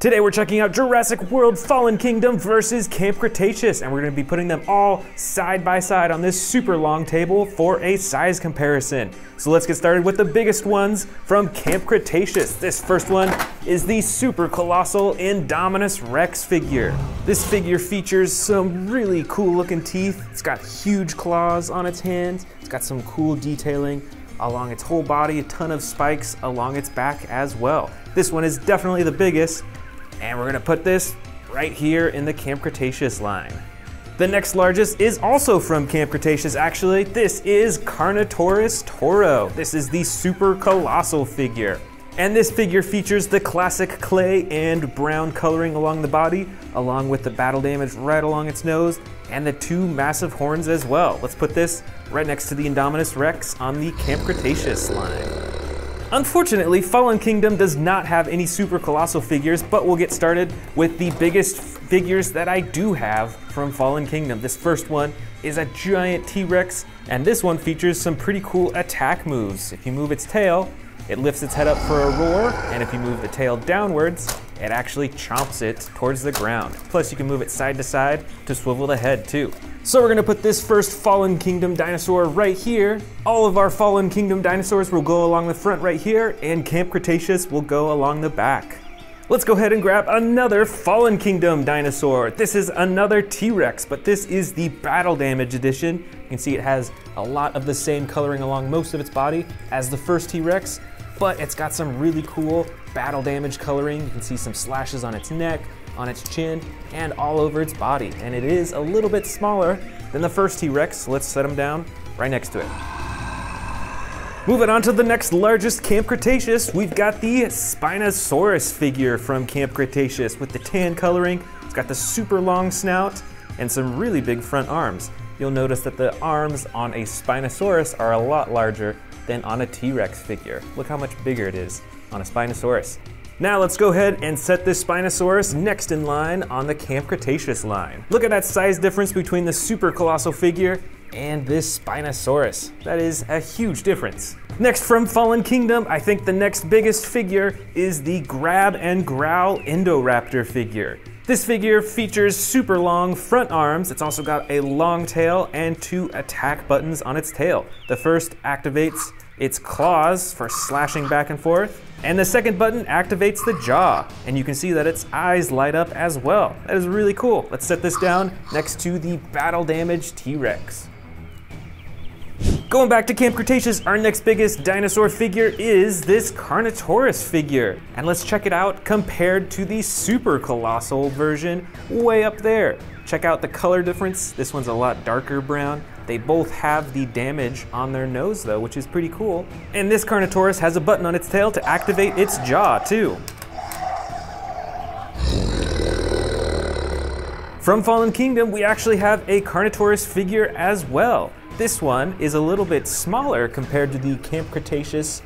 Today we're checking out Jurassic World Fallen Kingdom versus Camp Cretaceous, and we're going to be putting them all side by side on this super long table for a size comparison. So let's get started with the biggest ones from Camp Cretaceous. This first one is the super colossal Indominus Rex figure. This figure features some really cool looking teeth. It's got huge claws on its hands. It's got some cool detailing along its whole body, a ton of spikes along its back as well. This one is definitely the biggest. And we're gonna put this right here in the Camp Cretaceous line. The next largest is also from Camp Cretaceous, actually. This is Carnotaurus Toro. This is the super colossal figure. And this figure features the classic clay and brown coloring along the body, along with the battle damage right along its nose, and the two massive horns as well. Let's put this right next to the Indominus Rex on the Camp Cretaceous line. Unfortunately, Fallen Kingdom does not have any super colossal figures, but we'll get started with the biggest figures that I do have from Fallen Kingdom. This first one is a giant T-Rex, and this one features some pretty cool attack moves. If you move its tail, it lifts its head up for a roar, and if you move the tail downwards, it actually chomps it towards the ground. Plus, you can move it side to side to swivel the head too. So we're gonna put this first Fallen Kingdom dinosaur right here. All of our Fallen Kingdom dinosaurs will go along the front right here, and Camp Cretaceous will go along the back. Let's go ahead and grab another Fallen Kingdom dinosaur. This is another T-Rex, but this is the Battle Damage edition. You can see it has a lot of the same coloring along most of its body as the first T-Rex, but it's got some really cool battle damage coloring. You can see some slashes on its neck, on its chin, and all over its body. And it is a little bit smaller than the first T-Rex, so let's set him down right next to it. Moving on to the next largest Camp Cretaceous, we've got the Spinosaurus figure from Camp Cretaceous with the tan coloring. It's got the super long snout and some really big front arms. You'll notice that the arms on a Spinosaurus are a lot larger than on a T-Rex figure. Look how much bigger it is on a Spinosaurus. Now let's go ahead and set this Spinosaurus next in line on the Camp Cretaceous line. Look at that size difference between the super colossal figure and this Spinosaurus. That is a huge difference. Next from Fallen Kingdom, I think the next biggest figure is the Grab and Growl Indoraptor figure. This figure features super long front arms. It's also got a long tail and two attack buttons on its tail. The first activates its claws for slashing back and forth, and the second button activates the jaw. And you can see that its eyes light up as well. That is really cool. Let's set this down next to the Battle Damage T-Rex. Going back to Camp Cretaceous, our next biggest dinosaur figure is this Carnotaurus figure. And let's check it out compared to the super colossal version way up there. Check out the color difference. This one's a lot darker brown. They both have the damage on their nose though, which is pretty cool. And this Carnotaurus has a button on its tail to activate its jaw too. From Fallen Kingdom, we actually have a Carnotaurus figure as well. This one is a little bit smaller compared to the Camp Cretaceous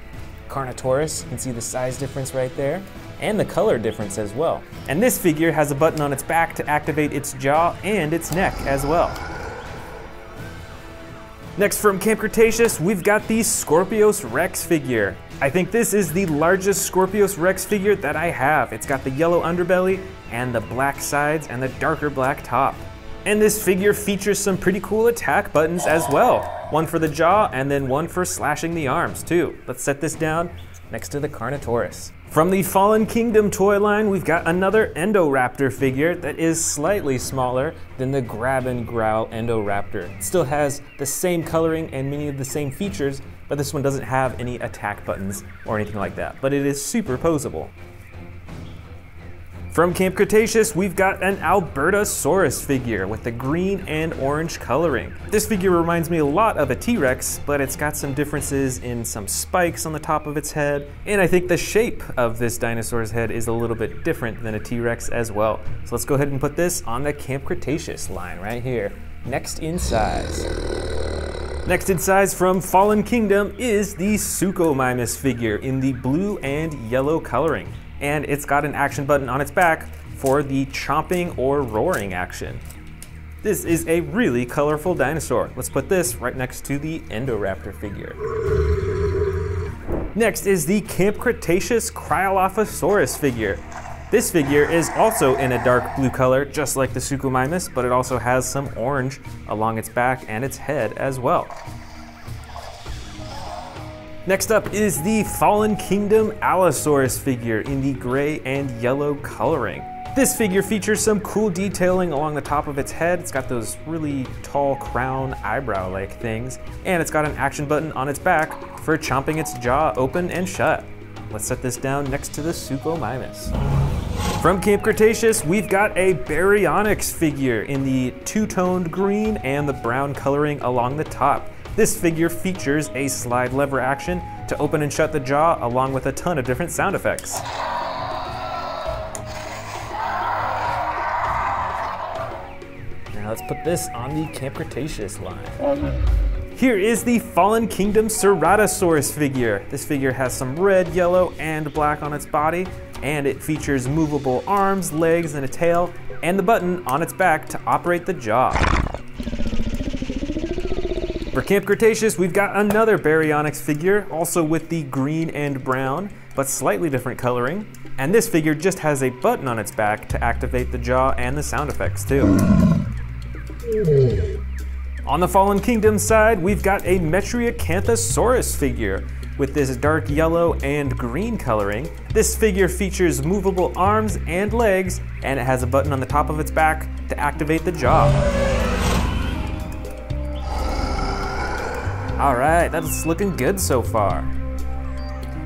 Carnotaurus. You can see the size difference right there, and the color difference as well. And this figure has a button on its back to activate its jaw and its neck as well. Next from Camp Cretaceous, we've got the Scorpios Rex figure. I think this is the largest Scorpios Rex figure that I have. It's got the yellow underbelly and the black sides and the darker black top. And this figure features some pretty cool attack buttons as well. One for the jaw and then one for slashing the arms too. Let's set this down next to the Carnotaurus. From the Fallen Kingdom toy line, we've got another Indoraptor figure that is slightly smaller than the Grab and Growl Indoraptor. It still has the same coloring and many of the same features, but this one doesn't have any attack buttons or anything like that, but it is super posable. From Camp Cretaceous, we've got an Albertosaurus figure with the green and orange coloring. This figure reminds me a lot of a T-Rex, but it's got some differences in some spikes on the top of its head, and I think the shape of this dinosaur's head is a little bit different than a T-Rex as well. So let's go ahead and put this on the Camp Cretaceous line right here, next in size. Next in size from Fallen Kingdom is the Suchomimus figure in the blue and yellow coloring. And it's got an action button on its back for the chomping or roaring action. This is a really colorful dinosaur. Let's put this right next to the Indoraptor figure. Next is the Camp Cretaceous Cryolophosaurus figure. This figure is also in a dark blue color, just like the Suchomimus, but it also has some orange along its back and its head as well. Next up is the Fallen Kingdom Allosaurus figure in the gray and yellow coloring. This figure features some cool detailing along the top of its head. It's got those really tall crown eyebrow-like things, and it's got an action button on its back for chomping its jaw open and shut. Let's set this down next to the Suchomimus. From Camp Cretaceous, we've got a Baryonyx figure in the two-toned green and the brown coloring along the top. This figure features a slide lever action to open and shut the jaw, along with a ton of different sound effects. Now let's put this on the Camp Cretaceous line. Here is the Fallen Kingdom Ceratosaurus figure. This figure has some red, yellow, and black on its body, and it features movable arms, legs, and a tail, and the button on its back to operate the jaw. For Camp Cretaceous, we've got another Baryonyx figure, also with the green and brown, but slightly different coloring. And this figure just has a button on its back to activate the jaw and the sound effects too. On the Fallen Kingdom side, we've got a Metriacanthosaurus figure with this dark yellow and green coloring. This figure features movable arms and legs, and it has a button on the top of its back to activate the jaw. All right, that's looking good so far.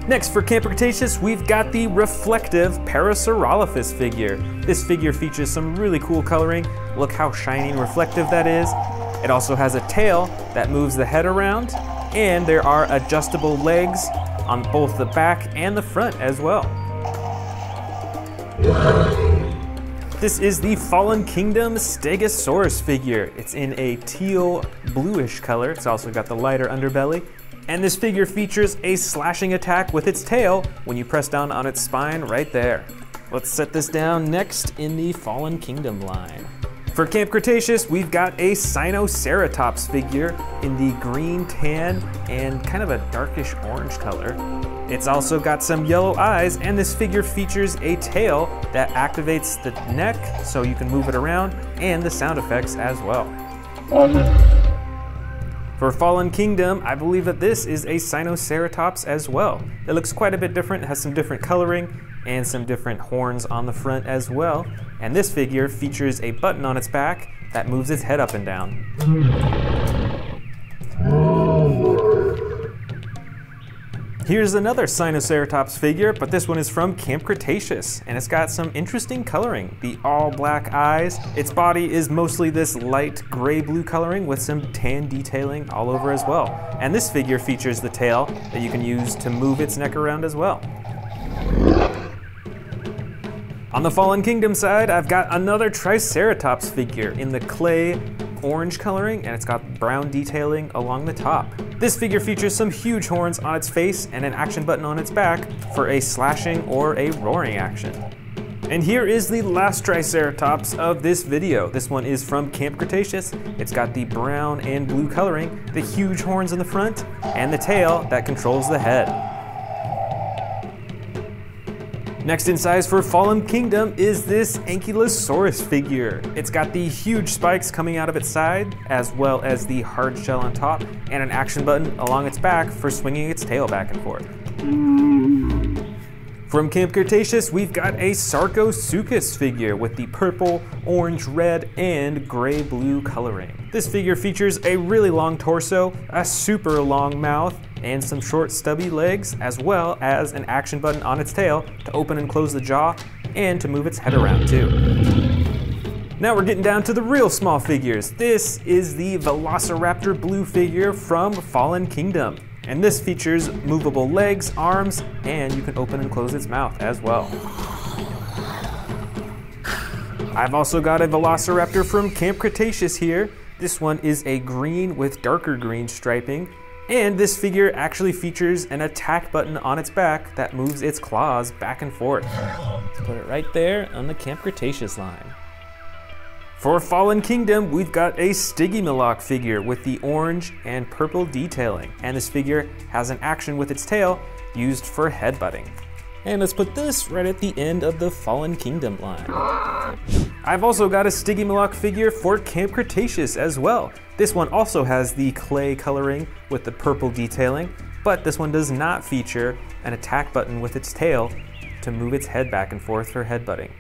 Next, for Camp Cretaceous, we've got the reflective Parasaurolophus figure. This figure features some really cool coloring. Look how shiny and reflective that is. It also has a tail that moves the head around, and there are adjustable legs on both the back and the front as well. This is the Fallen Kingdom Stegosaurus figure. It's in a teal bluish color. It's also got the lighter underbelly. And this figure features a slashing attack with its tail when you press down on its spine right there. Let's set this down next in the Fallen Kingdom line. For Camp Cretaceous, we've got a Sinoceratops figure in the green, tan, and kind of a darkish orange color. It's also got some yellow eyes, and this figure features a tail that activates the neck so you can move it around, and the sound effects as well. For Fallen Kingdom, I believe that this is a Sinoceratops as well. It looks quite a bit different, it has some different coloring and some different horns on the front as well. And this figure features a button on its back that moves its head up and down. Here's another Sinoceratops figure, but this one is from Camp Cretaceous, and it's got some interesting coloring. The all black eyes, its body is mostly this light gray-blue coloring with some tan detailing all over as well. And this figure features the tail that you can use to move its neck around as well. On the Fallen Kingdom side, I've got another Triceratops figure in the clay orange coloring, and it's got brown detailing along the top. This figure features some huge horns on its face and an action button on its back for a slashing or a roaring action. And here is the last Triceratops of this video. This one is from Camp Cretaceous. It's got the brown and blue coloring, the huge horns in the front, and the tail that controls the head. Next in size for Fallen Kingdom is this Ankylosaurus figure. It's got the huge spikes coming out of its side, as well as the hard shell on top, and an action button along its back for swinging its tail back and forth. From Camp Cretaceous, we've got a Sarcosuchus figure with the purple, orange, red, and gray-blue coloring. This figure features a really long torso, a super long mouth, and some short stubby legs, as well as an action button on its tail to open and close the jaw and to move its head around too. Now we're getting down to the real small figures. This is the Velociraptor blue figure from Fallen Kingdom. And this features movable legs, arms, and you can open and close its mouth as well. I've also got a Velociraptor from Camp Cretaceous here. This one is a green with darker green striping. And this figure actually features an attack button on its back that moves its claws back and forth. Let's put it right there on the Camp Cretaceous line. For Fallen Kingdom, we've got a Stygimoloch figure with the orange and purple detailing. And this figure has an action with its tail used for headbutting. And let's put this right at the end of the Fallen Kingdom line. I've also got a Stygimoloch figure for Camp Cretaceous as well. This one also has the clay coloring with the purple detailing, but this one does not feature an attack button with its tail to move its head back and forth for headbutting.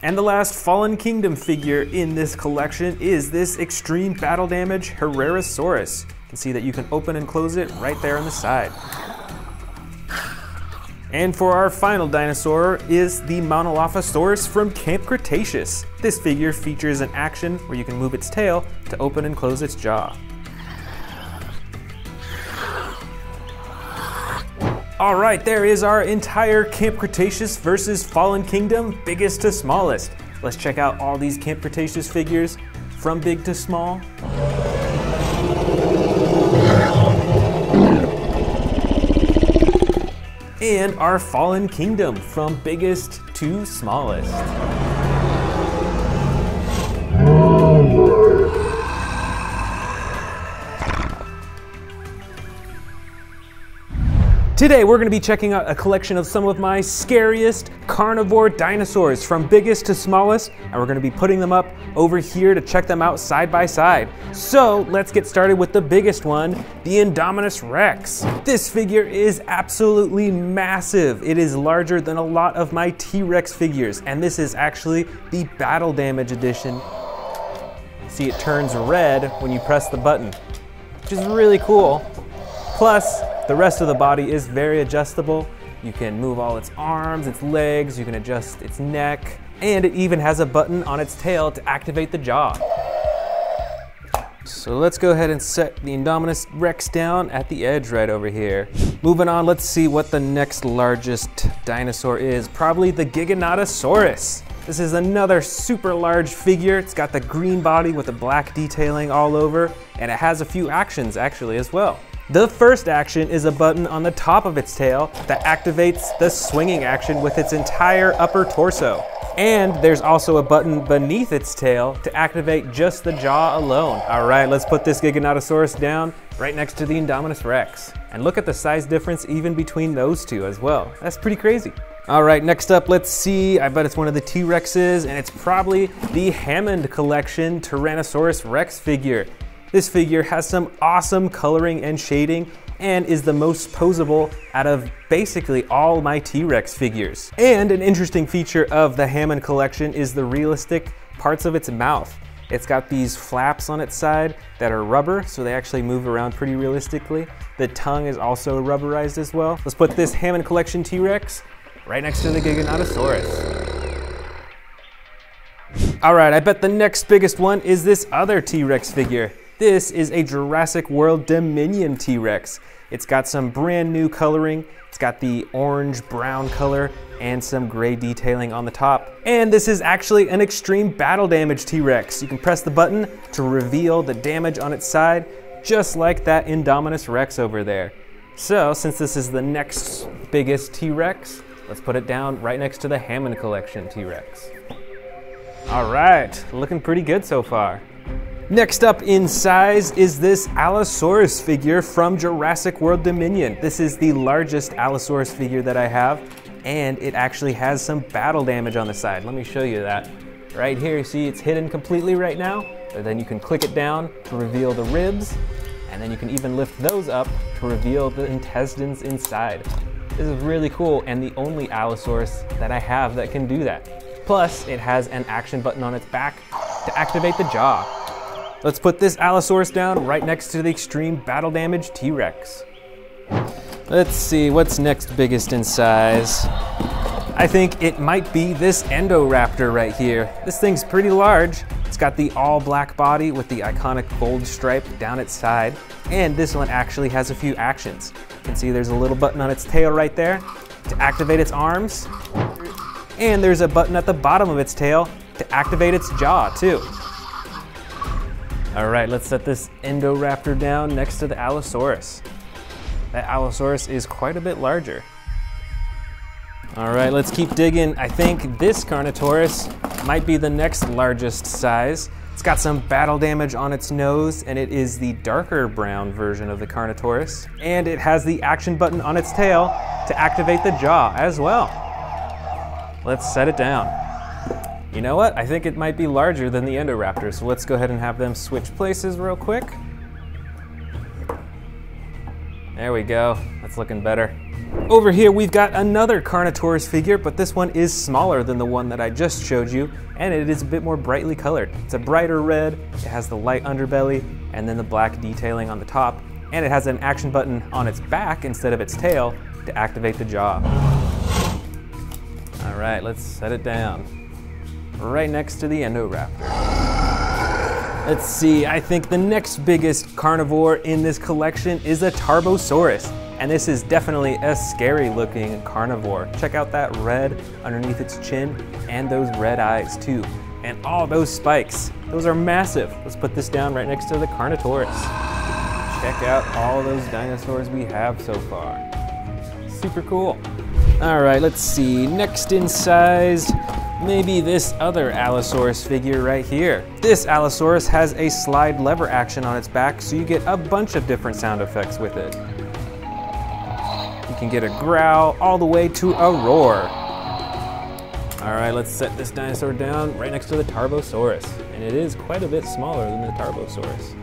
And the last Fallen Kingdom figure in this collection is this Extreme Battle Damage Herrerasaurus. You can see that you can open and close it right there on the side. And for our final dinosaur is the Monolophosaurus from Camp Cretaceous. This figure features an action where you can move its tail to open and close its jaw. All right, there is our entire Camp Cretaceous versus Fallen Kingdom, biggest to smallest. Let's check out all these Camp Cretaceous figures from big to small. And our Fallen Kingdom from biggest to smallest. Today we're going to be checking out a collection of some of my scariest carnivore dinosaurs from biggest to smallest, and we're going to be putting them up over here to check them out side by side. So let's get started with the biggest one, the Indominus Rex. This figure is absolutely massive. It is larger than a lot of my T-Rex figures, and this is actually the Battle Damage edition. See, it turns red when you press the button, which is really cool. Plus, the rest of the body is very adjustable. You can move all its arms, its legs, you can adjust its neck, and it even has a button on its tail to activate the jaw. So let's go ahead and set the Indominus Rex down at the edge right over here. Moving on, let's see what the next largest dinosaur is. Probably the Giganotosaurus. This is another super large figure. It's got the green body with the black detailing all over, and it has a few actions actually as well. The first action is a button on the top of its tail that activates the swinging action with its entire upper torso. And there's also a button beneath its tail to activate just the jaw alone. All right, let's put this Giganotosaurus down right next to the Indominus Rex. And look at the size difference even between those two as well. That's pretty crazy. All right, next up, let's see. I bet it's one of the T-Rexes, and it's probably the Hammond Collection Tyrannosaurus Rex figure. This figure has some awesome coloring and shading and is the most posable out of basically all my T-Rex figures. And an interesting feature of the Hammond collection is the realistic parts of its mouth. It's got these flaps on its side that are rubber, so they actually move around pretty realistically. The tongue is also rubberized as well. Let's put this Hammond collection T-Rex right next to the Giganotosaurus. All right, I bet the next biggest one is this other T-Rex figure. This is a Jurassic World Dominion T-Rex. It's got some brand new coloring. It's got the orange-brown color and some gray detailing on the top. And this is actually an Extreme Battle Damage T-Rex. You can press the button to reveal the damage on its side, just like that Indominus Rex over there. So, since this is the next biggest T-Rex, let's put it down right next to the Hammond Collection T-Rex. All right, looking pretty good so far. Next up in size is this Allosaurus figure from Jurassic World Dominion. This is the largest Allosaurus figure that I have, and it actually has some battle damage on the side. Let me show you that. Right here, you see it's hidden completely right now, but then you can click it down to reveal the ribs, and then you can even lift those up to reveal the intestines inside. This is really cool, and the only Allosaurus that I have that can do that. Plus, it has an action button on its back to activate the jaw. Let's put this Allosaurus down right next to the Extreme Battle Damage T-Rex. Let's see, what's next biggest in size? I think it might be this Endoraptor right here. This thing's pretty large. It's got the all black body with the iconic gold stripe down its side. And this one actually has a few actions. You can see there's a little button on its tail right there to activate its arms. And there's a button at the bottom of its tail to activate its jaw too. All right, let's set this Endoraptor down next to the Allosaurus. That Allosaurus is quite a bit larger. All right, let's keep digging. I think this Carnotaurus might be the next largest size. It's got some battle damage on its nose, and it is the darker brown version of the Carnotaurus. And it has the action button on its tail to activate the jaw as well. Let's set it down. You know what? I think it might be larger than the Indoraptor, so let's go ahead and have them switch places real quick. There we go, that's looking better. Over here we've got another Carnotaurus figure, but this one is smaller than the one that I just showed you, and it is a bit more brightly colored. It's a brighter red, it has the light underbelly, and then the black detailing on the top, and it has an action button on its back instead of its tail to activate the jaw. All right, let's set it down. Right next to the Indoraptor. Let's see, I think the next biggest carnivore in this collection is a Tarbosaurus. And this is definitely a scary looking carnivore. Check out that red underneath its chin and those red eyes too. And all those spikes, those are massive. Let's put this down right next to the Carnotaurus. Check out all those dinosaurs we have so far. Super cool. All right, let's see, next in size, maybe this other Allosaurus figure right here. This Allosaurus has a slide lever action on its back, so you get a bunch of different sound effects with it. You can get a growl all the way to a roar. All right, let's set this dinosaur down right next to the Tarbosaurus. And it is quite a bit smaller than the Tarbosaurus.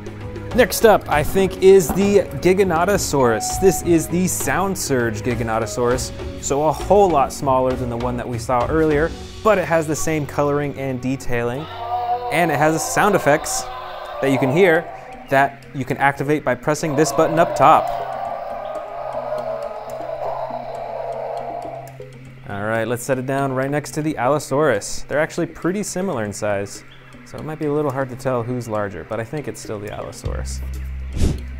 Next up, I think, is the Giganotosaurus. This is the Sound Surge Giganotosaurus, so a whole lot smaller than the one that we saw earlier, but it has the same coloring and detailing, and it has sound effects that you can hear that you can activate by pressing this button up top. All right, let's set it down right next to the Allosaurus. They're actually pretty similar in size, so it might be a little hard to tell who's larger, but I think it's still the Allosaurus.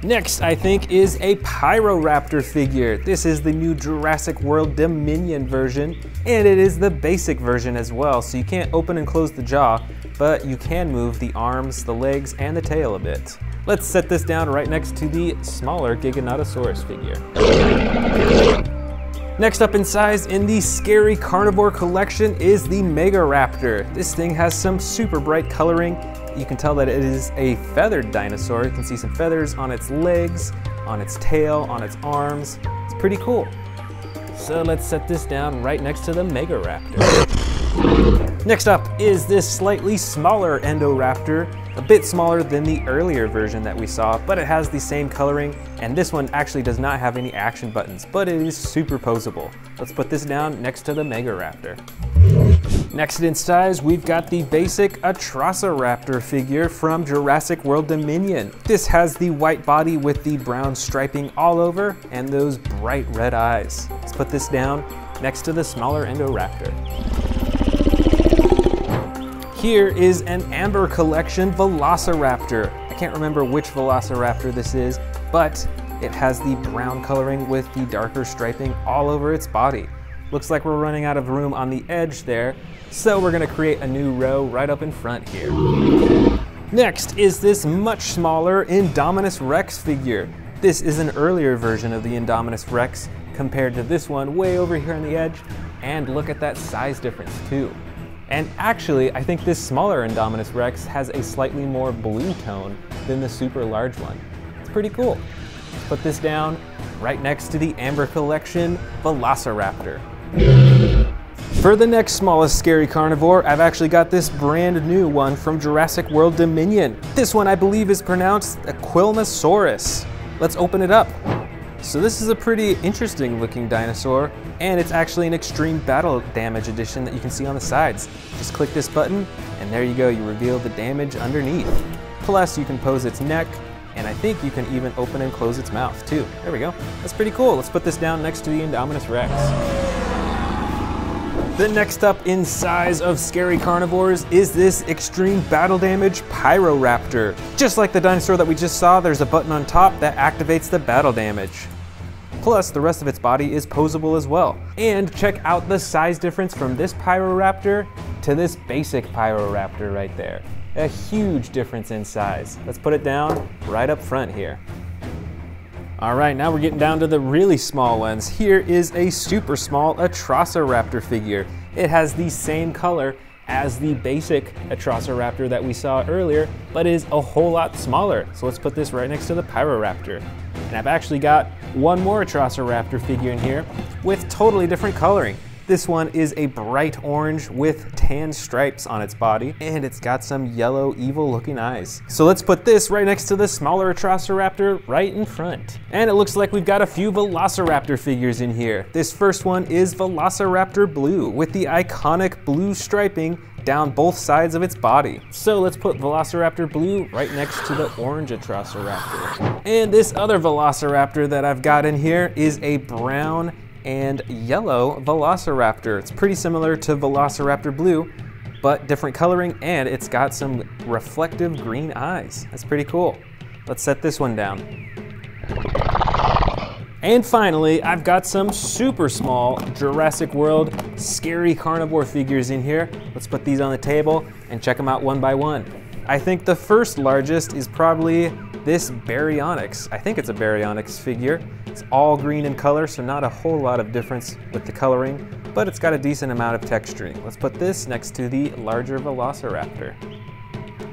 Next, I think, is a Pyroraptor figure. This is the new Jurassic World Dominion version, and it is the basic version as well, so you can't open and close the jaw, but you can move the arms, the legs, and the tail a bit. Let's set this down right next to the smaller Giganotosaurus figure. Next up in size in the Scary Carnivore collection is the Megaraptor. This thing has some super bright coloring. You can tell that it is a feathered dinosaur. You can see some feathers on its legs, on its tail, on its arms. It's pretty cool. So let's set this down right next to the Megaraptor. Next up is this slightly smaller Indoraptor, a bit smaller than the earlier version that we saw, but it has the same coloring, and this one actually does not have any action buttons, but it is superposable. Let's put this down next to the Megaraptor. Next in size, we've got the basic Atrociraptor figure from Jurassic World Dominion. This has the white body with the brown striping all over and those bright red eyes. Let's put this down next to the smaller Indoraptor. Here is an Amber Collection Velociraptor. I can't remember which Velociraptor this is, but it has the brown coloring with the darker striping all over its body. Looks like we're running out of room on the edge there, so we're gonna create a new row right up in front here. Next is this much smaller Indominus Rex figure. This is an earlier version of the Indominus Rex compared to this one way over here on the edge, and look at that size difference too. And actually, I think this smaller Indominus Rex has a slightly more blue tone than the super large one. It's pretty cool. Let's put this down right next to the Amber Collection Velociraptor. For the next smallest scary carnivore, I've actually got this brand new one from Jurassic World Dominion. This one I believe is pronounced Aquilnosaurus. Let's open it up. So this is a pretty interesting looking dinosaur, and it's actually an extreme battle damage edition that you can see on the sides. Just click this button, and there you go, you reveal the damage underneath. Plus you can pose its neck, and I think you can even open and close its mouth too. There we go, that's pretty cool. Let's put this down next to the Indominus Rex. The next up in size of scary carnivores is this extreme battle damage Pyroraptor. Just like the dinosaur that we just saw, there's a button on top that activates the battle damage. Plus, the rest of its body is posable as well. And check out the size difference from this Pyroraptor to this basic Pyroraptor right there. A huge difference in size. Let's put it down right up front here. All right, now we're getting down to the really small ones. Here is a super small Atrociraptor figure. It has the same color as the basic Atrociraptor that we saw earlier, but is a whole lot smaller. So let's put this right next to the Pyroraptor. And I've actually got one more Atrociraptor figure in here with totally different coloring. This one is a bright orange with tan stripes on its body, and it's got some yellow, evil looking eyes. So let's put this right next to the smaller Atrociraptor right in front. And it looks like we've got a few Velociraptor figures in here. This first one is Velociraptor Blue with the iconic blue striping down both sides of its body. So let's put Velociraptor Blue right next to the orange Atrociraptor. And this other Velociraptor that I've got in here is a brown and yellow Velociraptor. It's pretty similar to Velociraptor Blue, but different coloring, and it's got some reflective green eyes. That's pretty cool. Let's set this one down. And finally, I've got some super small Jurassic World scary carnivore figures in here. Let's put these on the table and check them out one by one. I think the first largest is probably this Baryonyx. I think it's a Baryonyx figure. It's all green in color, so not a whole lot of difference with the coloring, but it's got a decent amount of texturing. Let's put this next to the larger Velociraptor.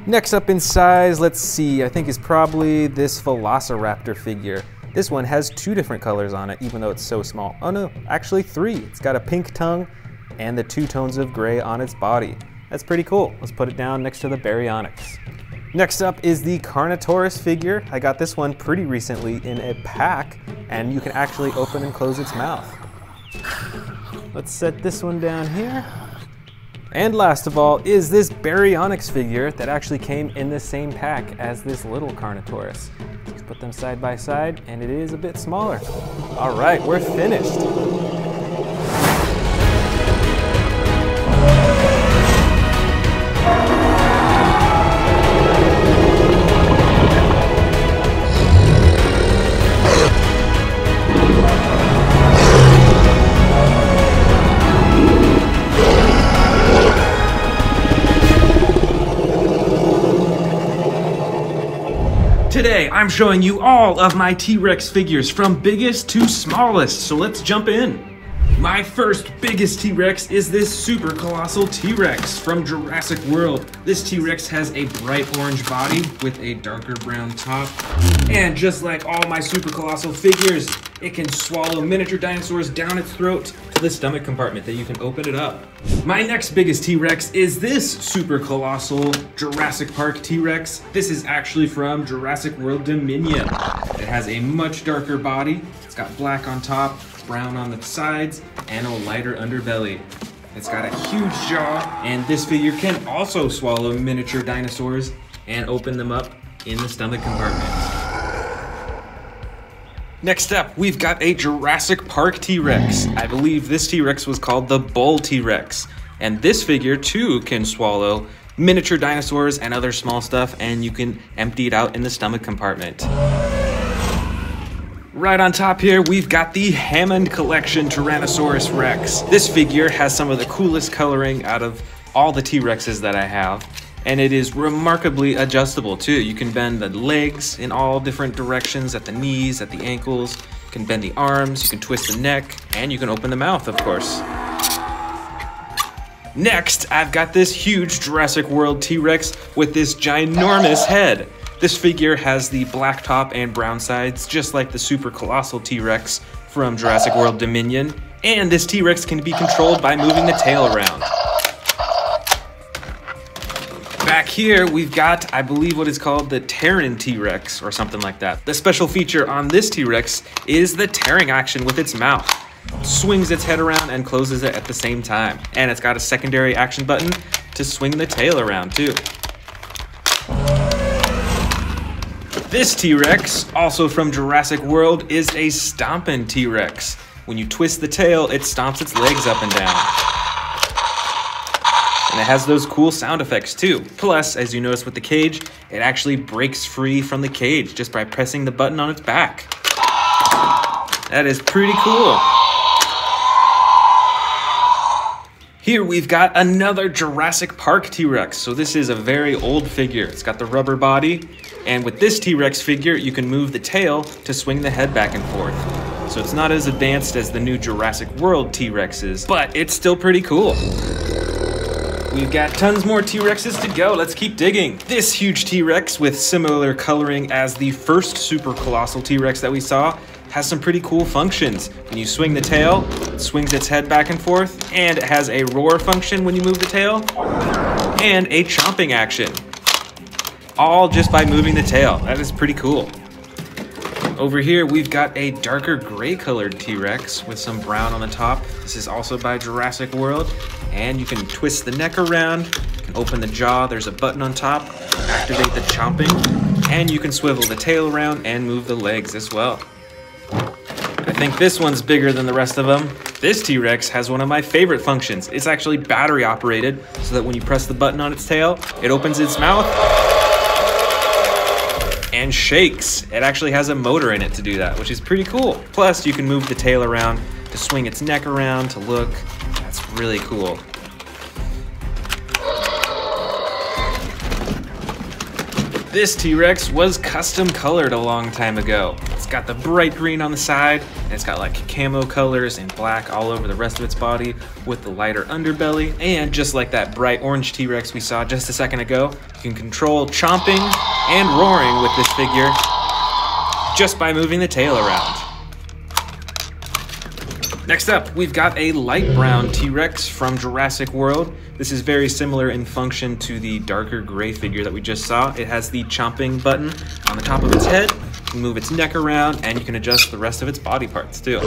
Next up in size, let's see, I think is probably this Velociraptor figure. This one has two different colors on it, even though it's so small. Oh no, actually three. It's got a pink tongue and the two tones of gray on its body. That's pretty cool. Let's put it down next to the Baryonyx. Next up is the Carnotaurus figure. I got this one pretty recently in a pack, and you can actually open and close its mouth. Let's set this one down here. And last of all is this Baryonyx figure that actually came in the same pack as this little Carnotaurus. Let's put them side by side, and it is a bit smaller. All right, we're finished. Today, I'm showing you all of my T-Rex figures from biggest to smallest, so let's jump in. My first biggest T-Rex is this super colossal T-Rex from Jurassic World. This T-Rex has a bright orange body with a darker brown top, and just like all my super colossal figures, it can swallow miniature dinosaurs down its throat to the stomach compartment that you can open it up. My next biggest T-Rex is this super colossal Jurassic Park T-Rex. This is actually from Jurassic World Dominion. It has a much darker body. It's got black on top, brown on the sides, and a lighter underbelly. It's got a huge jaw, and this figure can also swallow miniature dinosaurs and open them up in the stomach compartment. Next up, we've got a Jurassic Park T-Rex. I believe this T-Rex was called the Bull T-Rex. And this figure too can swallow miniature dinosaurs and other small stuff, and you can empty it out in the stomach compartment. Right on top here, we've got the Hammond Collection Tyrannosaurus Rex. This figure has some of the coolest coloring out of all the T-Rexes that I have, and it is remarkably adjustable too. You can bend the legs in all different directions, at the knees, at the ankles. You can bend the arms, you can twist the neck, and you can open the mouth, of course. Next, I've got this huge Jurassic World T-Rex with this ginormous head. This figure has the black top and brown sides, just like the super colossal T-Rex from Jurassic World Dominion. And this T-Rex can be controlled by moving the tail around. Back here, we've got, I believe, what is called the Terran T-Rex, or something like that. The special feature on this T-Rex is the tearing action with its mouth. It swings its head around and closes it at the same time. And it's got a secondary action button to swing the tail around, too. This T-Rex, also from Jurassic World, is a stompin' T-Rex. When you twist the tail, it stomps its legs up and down. And it has those cool sound effects too. Plus, as you notice with the cage, it actually breaks free from the cage just by pressing the button on its back. That is pretty cool. Here we've got another Jurassic Park T-Rex. So this is a very old figure. It's got the rubber body, and with this T-Rex figure, you can move the tail to swing the head back and forth. So it's not as advanced as the new Jurassic World T-Rexes, but it's still pretty cool. We've got tons more T-Rexes to go. Let's keep digging. This huge T-Rex with similar coloring as the first super colossal T-Rex that we saw has some pretty cool functions. When you swing the tail, it swings its head back and forth, and it has a roar function when you move the tail, and a chomping action. All just by moving the tail. That is pretty cool. Over here, we've got a darker gray colored T-Rex with some brown on the top. This is also by Jurassic World. And you can twist the neck around, you can open the jaw, there's a button on top, activate the chomping, and you can swivel the tail around and move the legs as well. I think this one's bigger than the rest of them. This T-Rex has one of my favorite functions. It's actually battery operated, so that when you press the button on its tail, it opens its mouth and shakes. It actually has a motor in it to do that, which is pretty cool. Plus, you can move the tail around to swing its neck around to look. That's really cool. This T-Rex was custom colored a long time ago. It's got the bright green on the side, and it's got like camo colors and black all over the rest of its body with the lighter underbelly. And just like that bright orange T-Rex we saw just a second ago, you can control chomping and roaring with this figure just by moving the tail around. Next up, we've got a light brown T-Rex from Jurassic World. This is very similar in function to the darker gray figure that we just saw. It has the chomping button on the top of its head. You can move its neck around, and you can adjust the rest of its body parts too.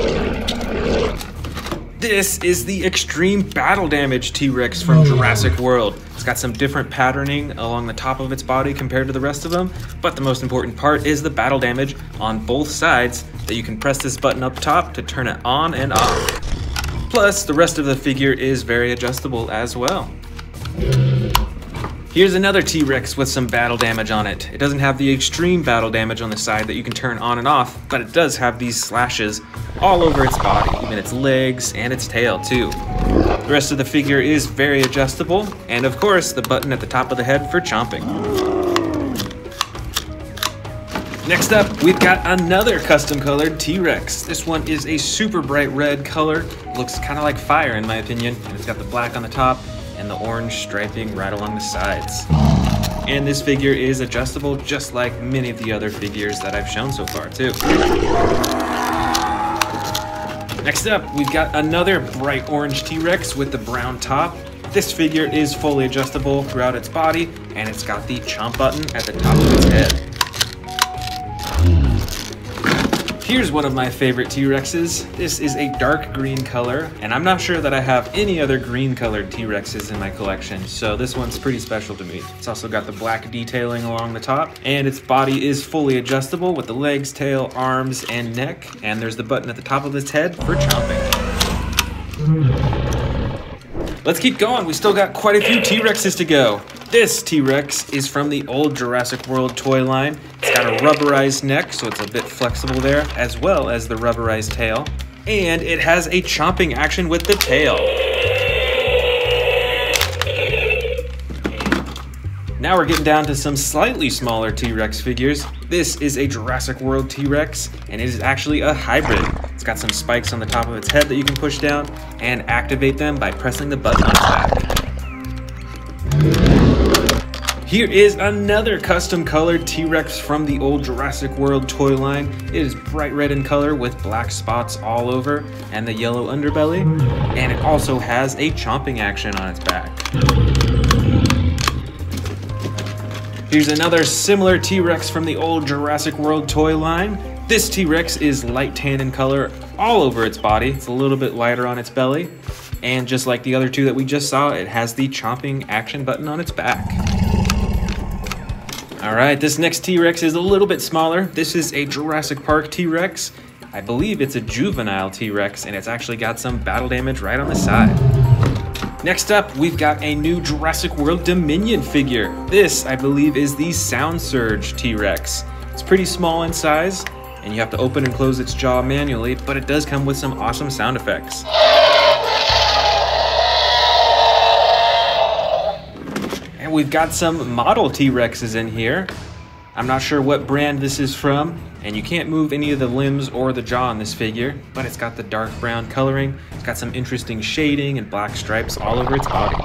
This is the extreme battle damage T-Rex from Jurassic World. It's got some different patterning along the top of its body compared to the rest of them, but the most important part is the battle damage on both sides that you can press this button up top to turn it on and off. Plus, the rest of the figure is very adjustable as well. Here's another T-Rex with some battle damage on it. It doesn't have the extreme battle damage on the side that you can turn on and off, but it does have these slashes all over its body, even its legs and its tail too. The rest of the figure is very adjustable, and of course, the button at the top of the head for chomping. Next up, we've got another custom colored T-Rex. This one is a super bright red color. It looks kind of like fire in my opinion, and it's got the black on the top and the orange striping right along the sides. And this figure is adjustable just like many of the other figures that I've shown so far too. Next up, we've got another bright orange T-Rex with the brown top. This figure is fully adjustable throughout its body, and it's got the chomp button at the top of its head. Here's one of my favorite T-Rexes. This is a dark green color, and I'm not sure that I have any other green colored T-Rexes in my collection, so this one's pretty special to me. It's also got the black detailing along the top, and its body is fully adjustable with the legs, tail, arms, and neck, and there's the button at the top of its head for chomping. Let's keep going. We still got quite a few T-Rexes to go. This T-Rex is from the old Jurassic World toy line. It's got a rubberized neck, so it's a bit flexible there, as well as the rubberized tail. And it has a chomping action with the tail. Now we're getting down to some slightly smaller T-Rex figures. This is a Jurassic World T-Rex, and it is actually a hybrid. It's got some spikes on the top of its head that you can push down and activate them by pressing the button on its back. Here is another custom colored T-Rex from the old Jurassic World toy line. It is bright red in color with black spots all over and the yellow underbelly, and it also has a chomping action on its back. Here's another similar T-Rex from the old Jurassic World toy line. This T-Rex is light tan in color all over its body. It's a little bit lighter on its belly, and just like the other two that we just saw, it has the chomping action button on its back. All right, this next T-Rex is a little bit smaller. This is a Jurassic Park T-Rex. I believe it's a juvenile T-Rex, and it's actually got some battle damage right on the side. Next up, we've got a new Jurassic World Dominion figure. This, I believe, is the Sound Surge T-Rex. It's pretty small in size, and you have to open and close its jaw manually, but it does come with some awesome sound effects. And we've got some model T-Rexes in here. I'm not sure what brand this is from, and you can't move any of the limbs or the jaw on this figure, but it's got the dark brown coloring. It's got some interesting shading and black stripes all over its body.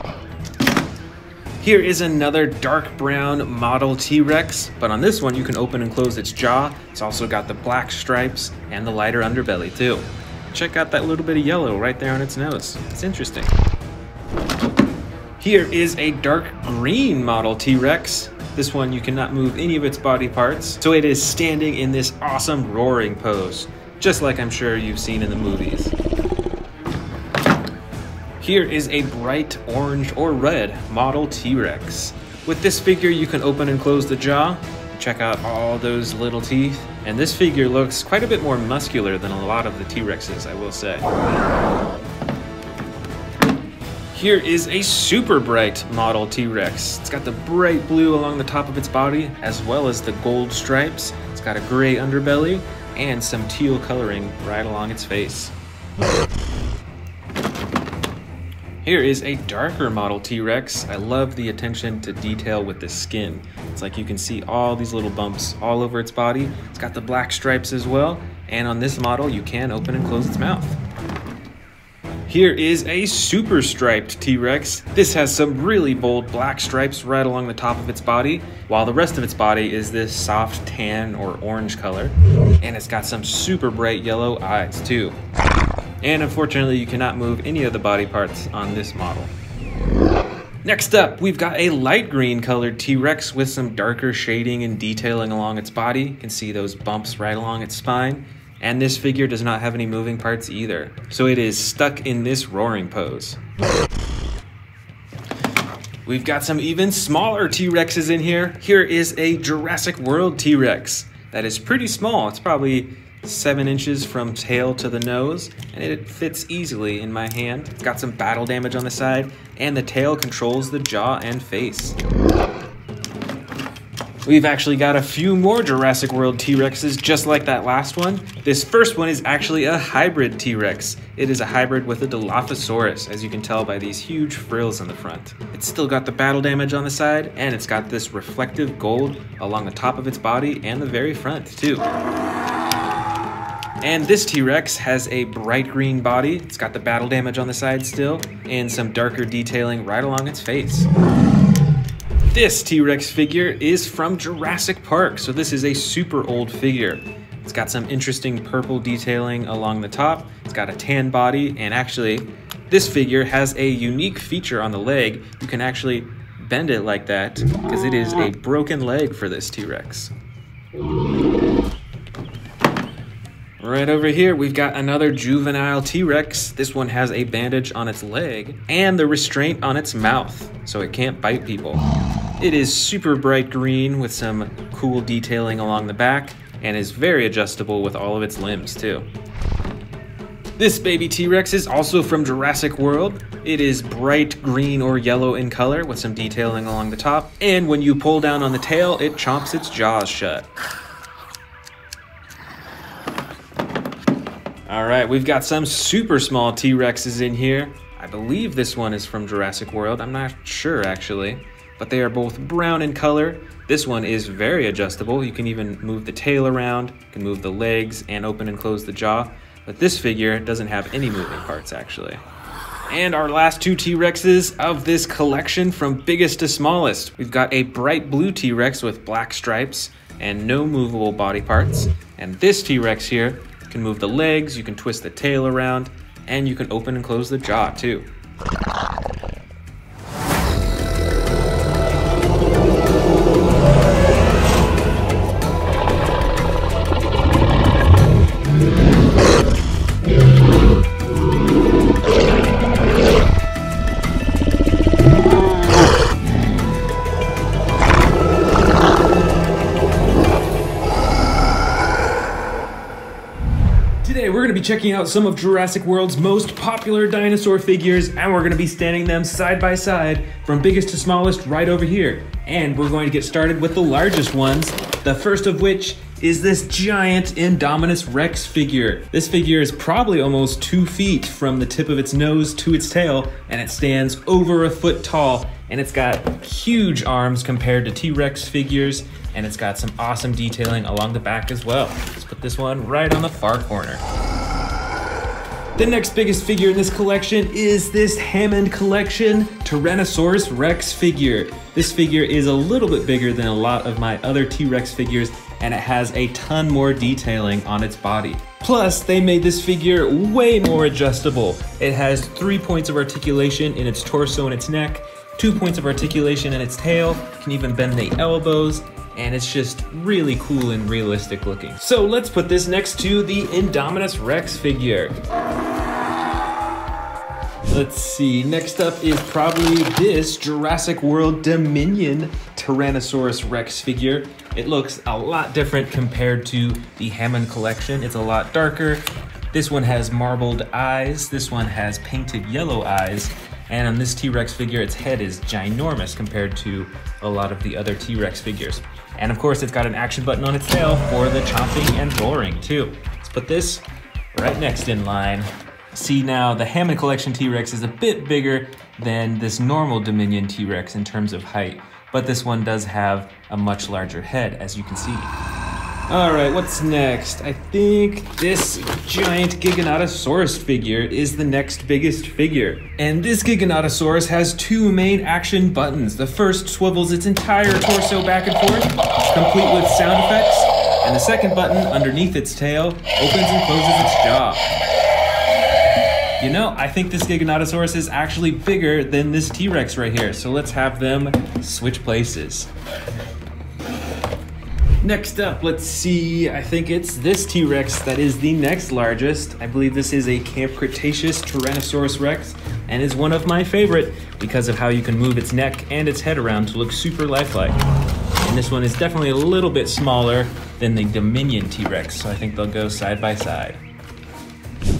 Here is another dark brown model T-Rex, but on this one you can open and close its jaw. It's also got the black stripes and the lighter underbelly too. Check out that little bit of yellow right there on its nose. It's interesting. Here is a dark green model T-Rex. This one you cannot move any of its body parts, so it is standing in this awesome roaring pose, just like I'm sure you've seen in the movies. Here is a bright orange or red model T-Rex. With this figure you can open and close the jaw, check out all those little teeth, and this figure looks quite a bit more muscular than a lot of the T-Rexes, I will say. Here is a super bright model T-Rex. It's got the bright blue along the top of its body, as well as the gold stripes. It's got a gray underbelly, and some teal coloring right along its face. Here is a darker model T-Rex. I love the attention to detail with the skin. It's like you can see all these little bumps all over its body. It's got the black stripes as well, and on this model you can open and close its mouth. Here is a super striped T-Rex. This has some really bold black stripes right along the top of its body, while the rest of its body is this soft tan or orange color. And it's got some super bright yellow eyes too. And unfortunately, you cannot move any of the body parts on this model. Next up, we've got a light green colored T-Rex with some darker shading and detailing along its body. You can see those bumps right along its spine. And this figure does not have any moving parts either, so it is stuck in this roaring pose. We've got some even smaller T-Rexes in here. Here is a Jurassic World T-Rex that is pretty small. It's probably 7 inches from tail to the nose, and it fits easily in my hand. It's got some battle damage on the side, and the tail controls the jaw and face. We've actually got a few more Jurassic World T-Rexes just like that last one. This first one is actually a hybrid T-Rex. It is a hybrid with a Dilophosaurus, as you can tell by these huge frills in the front. It's still got the battle damage on the side, and it's got this reflective gold along the top of its body and the very front too. And this T-Rex has a bright green body. It's got the battle damage on the side still, and some darker detailing right along its face. This T-Rex figure is from Jurassic Park, so this is a super old figure. It's got some interesting purple detailing along the top. It's got a tan body, and actually, this figure has a unique feature on the leg. You can actually bend it like that, because it is a broken leg for this T-Rex. Right over here, we've got another juvenile T-Rex. This one has a bandage on its leg and the restraint on its mouth, so it can't bite people. It is super bright green with some cool detailing along the back and is very adjustable with all of its limbs too. This baby T-Rex is also from Jurassic World. It is bright green or yellow in color with some detailing along the top, and when you pull down on the tail, it chomps its jaws shut. Alright, we've got some super small T-Rexes in here. I believe this one is from Jurassic World. I'm not sure actually, but they are both brown in color. This one is very adjustable. You can even move the tail around, you can move the legs and open and close the jaw. But this figure doesn't have any moving parts actually. And our last two T-Rexes of this collection from biggest to smallest. We've got a bright blue T-Rex with black stripes and no movable body parts. And this T-Rex here, you can move the legs, you can twist the tail around, and you can open and close the jaw too. Today we're going to be checking out some of Jurassic World's most popular dinosaur figures, and we're going to be standing them side by side from biggest to smallest right over here. And we're going to get started with the largest ones, the first of which is this giant Indominus Rex figure. This figure is probably almost 2 feet from the tip of its nose to its tail, and it stands over a foot tall and it's got huge arms compared to T-Rex figures, and it's got some awesome detailing along the back as well. Let's put this one right on the far corner. The next biggest figure in this collection is this Hammond Collection Tyrannosaurus Rex figure. This figure is a little bit bigger than a lot of my other T-Rex figures, and it has a ton more detailing on its body. Plus, they made this figure way more adjustable. It has 3 points of articulation in its torso and its neck, 2 points of articulation in its tail, can even bend the elbows, and it's just really cool and realistic looking. So let's put this next to the Indominus Rex figure. Let's see, next up is probably this Jurassic World Dominion Tyrannosaurus Rex figure. It looks a lot different compared to the Hammond Collection. It's a lot darker. This one has marbled eyes. This one has painted yellow eyes. And on this T-Rex figure, its head is ginormous compared to a lot of the other T-Rex figures. And of course, it's got an action button on its tail for the chomping and roaring too. Let's put this right next in line. See now, the Hammond Collection T-Rex is a bit bigger than this normal Dominion T-Rex in terms of height, but this one does have a much larger head, as you can see. All right, what's next? I think this giant Giganotosaurus figure is the next biggest figure. And this Giganotosaurus has 2 main action buttons. The first swivels its entire torso back and forth, complete with sound effects, and the second button, underneath its tail, opens and closes its jaw. You know, I think this Giganotosaurus is actually bigger than this T-Rex right here, so let's have them switch places. Next up, let's see, I think it's this T-Rex that is the next largest. I believe this is a Camp Cretaceous Tyrannosaurus Rex, and is one of my favorite because of how you can move its neck and its head around to look super lifelike. And this one is definitely a little bit smaller than the Dominion T-Rex, so I think they'll go side by side.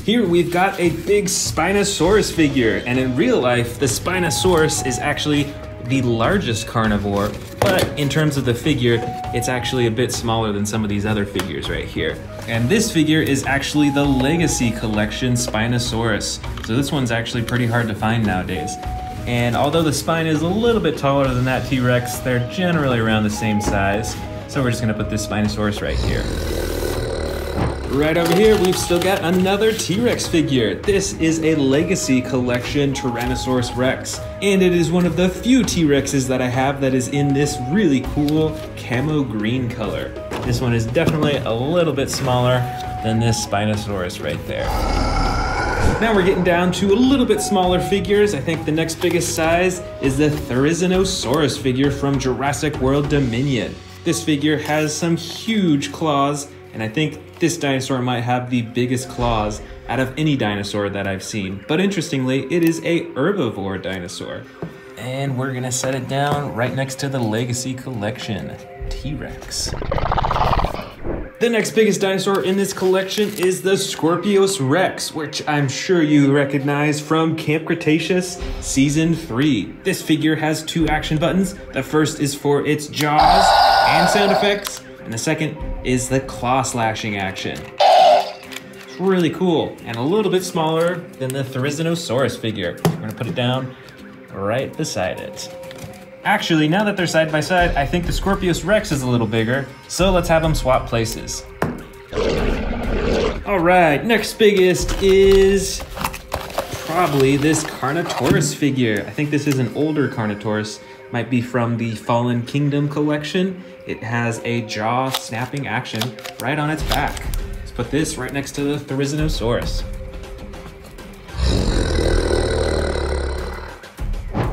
Here we've got a big Spinosaurus figure, and in real life, the Spinosaurus is actually the largest carnivore, but in terms of the figure, it's actually a bit smaller than some of these other figures right here. And this figure is actually the Legacy Collection Spinosaurus, so this one's actually pretty hard to find nowadays. And although the spine is a little bit taller than that T-Rex, they're generally around the same size, so we're just gonna put this Spinosaurus right here. Right over here, we've still got another T-Rex figure. This is a Legacy Collection Tyrannosaurus Rex, and it is one of the few T-Rexes that I have that is in this really cool camo green color. This one is definitely a little bit smaller than this Spinosaurus right there. Now we're getting down to a little bit smaller figures. I think the next biggest size is the Therizinosaurus figure from Jurassic World Dominion. This figure has some huge claws, and I think this dinosaur might have the biggest claws out of any dinosaur that I've seen. But interestingly, it is a herbivore dinosaur. And we're gonna set it down right next to the Legacy Collection T-Rex. The next biggest dinosaur in this collection is the Scorpios Rex, which I'm sure you recognize from Camp Cretaceous Season 3. This figure has 2 action buttons. The first is for its jaws and sound effects, and the second is the claw slashing action. It's really cool, and a little bit smaller than the Therizinosaurus figure. I'm gonna put it down right beside it. Actually, now that they're side by side, I think the Scorpios Rex is a little bigger, so let's have them swap places. All right, next biggest is probably this Carnotaurus figure. I think this is an older Carnotaurus, might be from the Fallen Kingdom collection. It has a jaw snapping action right on its back. Let's put this right next to the Therizinosaurus.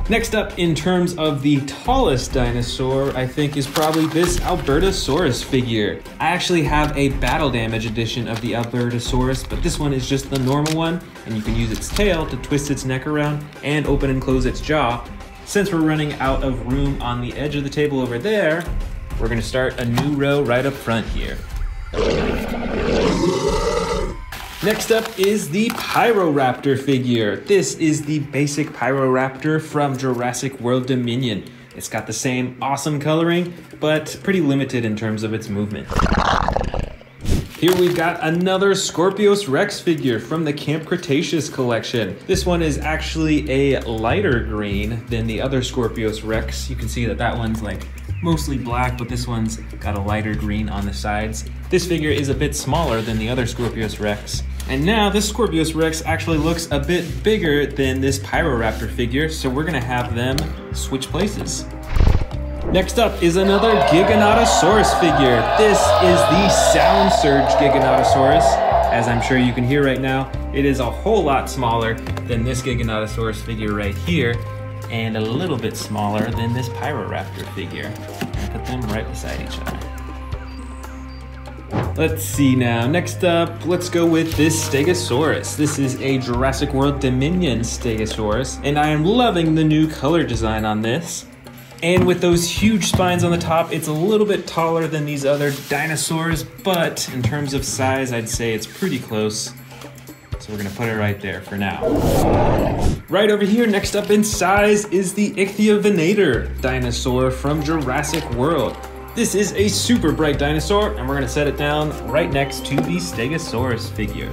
Next up, in terms of the tallest dinosaur, I think is probably this Albertosaurus figure. I actually have a battle damage edition of the Albertosaurus, but this one is just the normal one, and you can use its tail to twist its neck around and open and close its jaw. Since we're running out of room on the edge of the table over there, we're gonna start a new row right up front here. Next up is the Pyroraptor figure. This is the basic Pyroraptor from Jurassic World Dominion. It's got the same awesome coloring, but pretty limited in terms of its movement. Here we've got another Scorpios Rex figure from the Camp Cretaceous collection. This one is actually a lighter green than the other Scorpios Rex. You can see that that one's like mostly black, but this one's got a lighter green on the sides. This figure is a bit smaller than the other Scorpios Rex. And now this Scorpios Rex actually looks a bit bigger than this Pyroraptor figure, so we're gonna have them switch places. Next up is another Giganotosaurus figure. This is the Sound Surge Giganotosaurus. As I'm sure you can hear right now, it is a whole lot smaller than this Giganotosaurus figure right here, and a little bit smaller than this Pyroraptor figure. I'll put them right beside each other. Let's see now. Next up, let's go with this Stegosaurus. This is a Jurassic World Dominion Stegosaurus, and I am loving the new color design on this. And with those huge spines on the top, it's a little bit taller than these other dinosaurs, but in terms of size, I'd say it's pretty close. So we're gonna put it right there for now. Right over here, next up in size, is the Ichthyovenator dinosaur from Jurassic World. This is a super bright dinosaur, and we're gonna set it down right next to the Stegosaurus figure.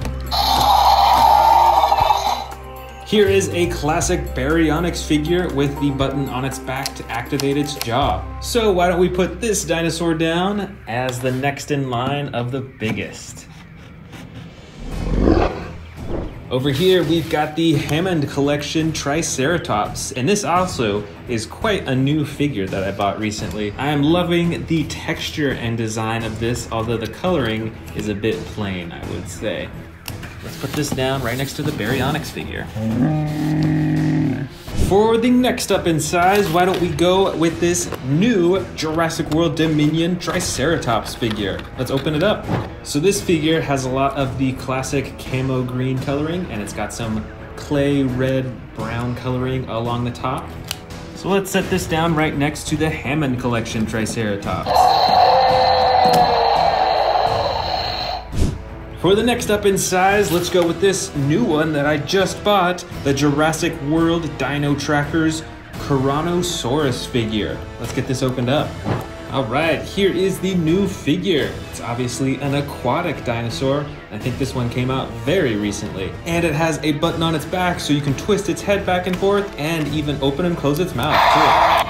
Here is a classic Baryonyx figure with the button on its back to activate its jaw. So why don't we put this dinosaur down as the next in line of the biggest. Over here, we've got the Hammond Collection Triceratops, and this also is quite a new figure that I bought recently. I am loving the texture and design of this, although the coloring is a bit plain, I would say. Let's put this down right next to the Baryonyx figure. For the next up in size, why don't we go with this new Jurassic World Dominion Triceratops figure. Let's open it up. So this figure has a lot of the classic camo green coloring, and it's got some clay red brown coloring along the top. So let's set this down right next to the Hammond Collection Triceratops. For the next up in size, let's go with this new one that I just bought, the Jurassic World Dino Trackers Tyrannosaurus figure. Let's get this opened up. All right, here is the new figure. It's obviously an aquatic dinosaur. I think this one came out very recently. And it has a button on its back so you can twist its head back and forth and even open and close its mouth too.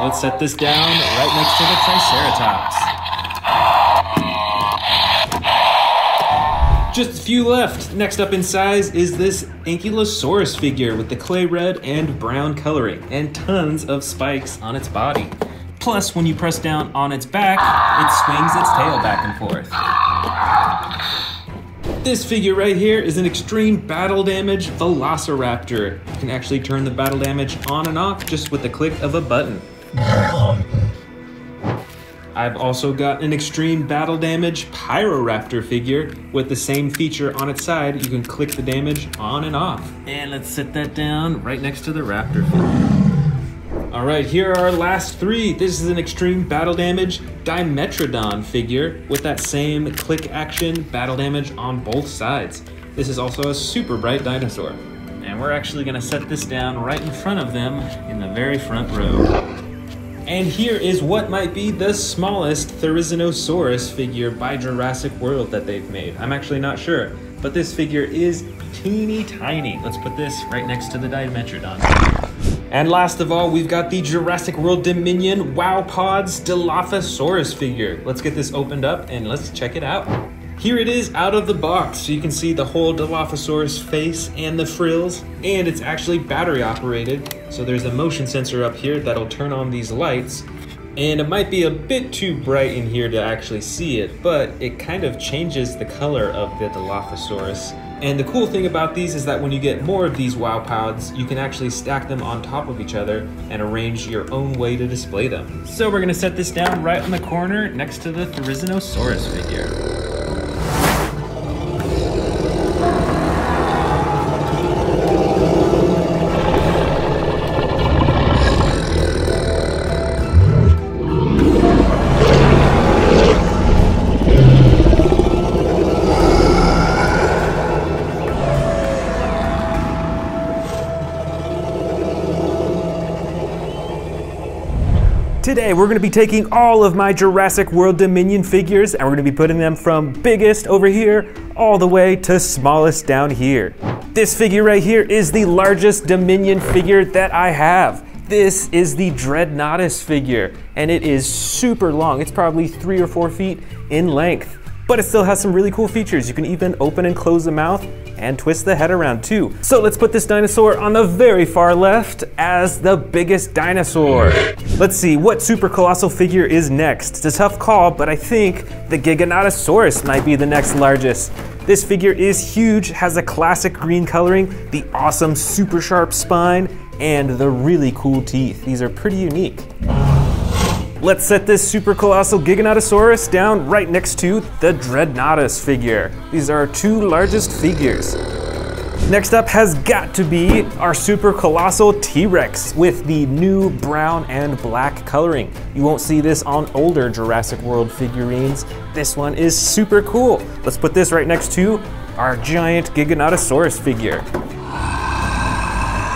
Let's set this down right next to the Triceratops. Just a few left. Next up in size is this Ankylosaurus figure with the clay red and brown coloring and tons of spikes on its body. Plus, when you press down on its back, it swings its tail back and forth. This figure right here is an extreme battle damage Velociraptor. You can actually turn the battle damage on and off just with the click of a button. I've also got an extreme battle damage Pyroraptor figure with the same feature on its side. You can click the damage on and off. And let's set that down right next to the raptor figure. All right, here are our last three. This is an extreme battle damage Dimetrodon figure with that same click action battle damage on both sides. This is also a super bright dinosaur. And we're actually gonna set this down right in front of them in the very front row. And here is what might be the smallest Therizinosaurus figure by Jurassic World that they've made. I'm actually not sure, but this figure is teeny tiny. Let's put this right next to the Dimetrodon. And last of all, we've got the Jurassic World Dominion WowPods Dilophosaurus figure. Let's get this opened up and let's check it out. Here it is out of the box, so you can see the whole Dilophosaurus face and the frills, and it's actually battery operated. So there's a motion sensor up here that'll turn on these lights, and it might be a bit too bright in here to actually see it, but it kind of changes the color of the Dilophosaurus. And the cool thing about these is that when you get more of these WowPods, you can actually stack them on top of each other and arrange your own way to display them. So we're gonna set this down right on the corner next to the Therizinosaurus figure. Today we're going to be taking all of my Jurassic World Dominion figures and we're going to be putting them from biggest over here all the way to smallest down here. This figure right here is the largest Dominion figure that I have. This is the Dreadnoughtus figure and it is super long. It's probably 3 or 4 feet in length, but it still has some really cool features. You can even open and close the mouth and twist the head around too. So let's put this dinosaur on the very far left as the biggest dinosaur. Let's see, what super colossal figure is next? It's a tough call, but I think the Giganotosaurus might be the next largest. This figure is huge, has a classic green coloring, the awesome super sharp spine, and the really cool teeth. These are pretty unique. Let's set this super colossal Giganotosaurus down right next to the Dreadnoughtus figure. These are our 2 largest figures. Next up has got to be our super colossal T-Rex with the new brown and black coloring. You won't see this on older Jurassic World figurines. This one is super cool. Let's put this right next to our giant Giganotosaurus figure.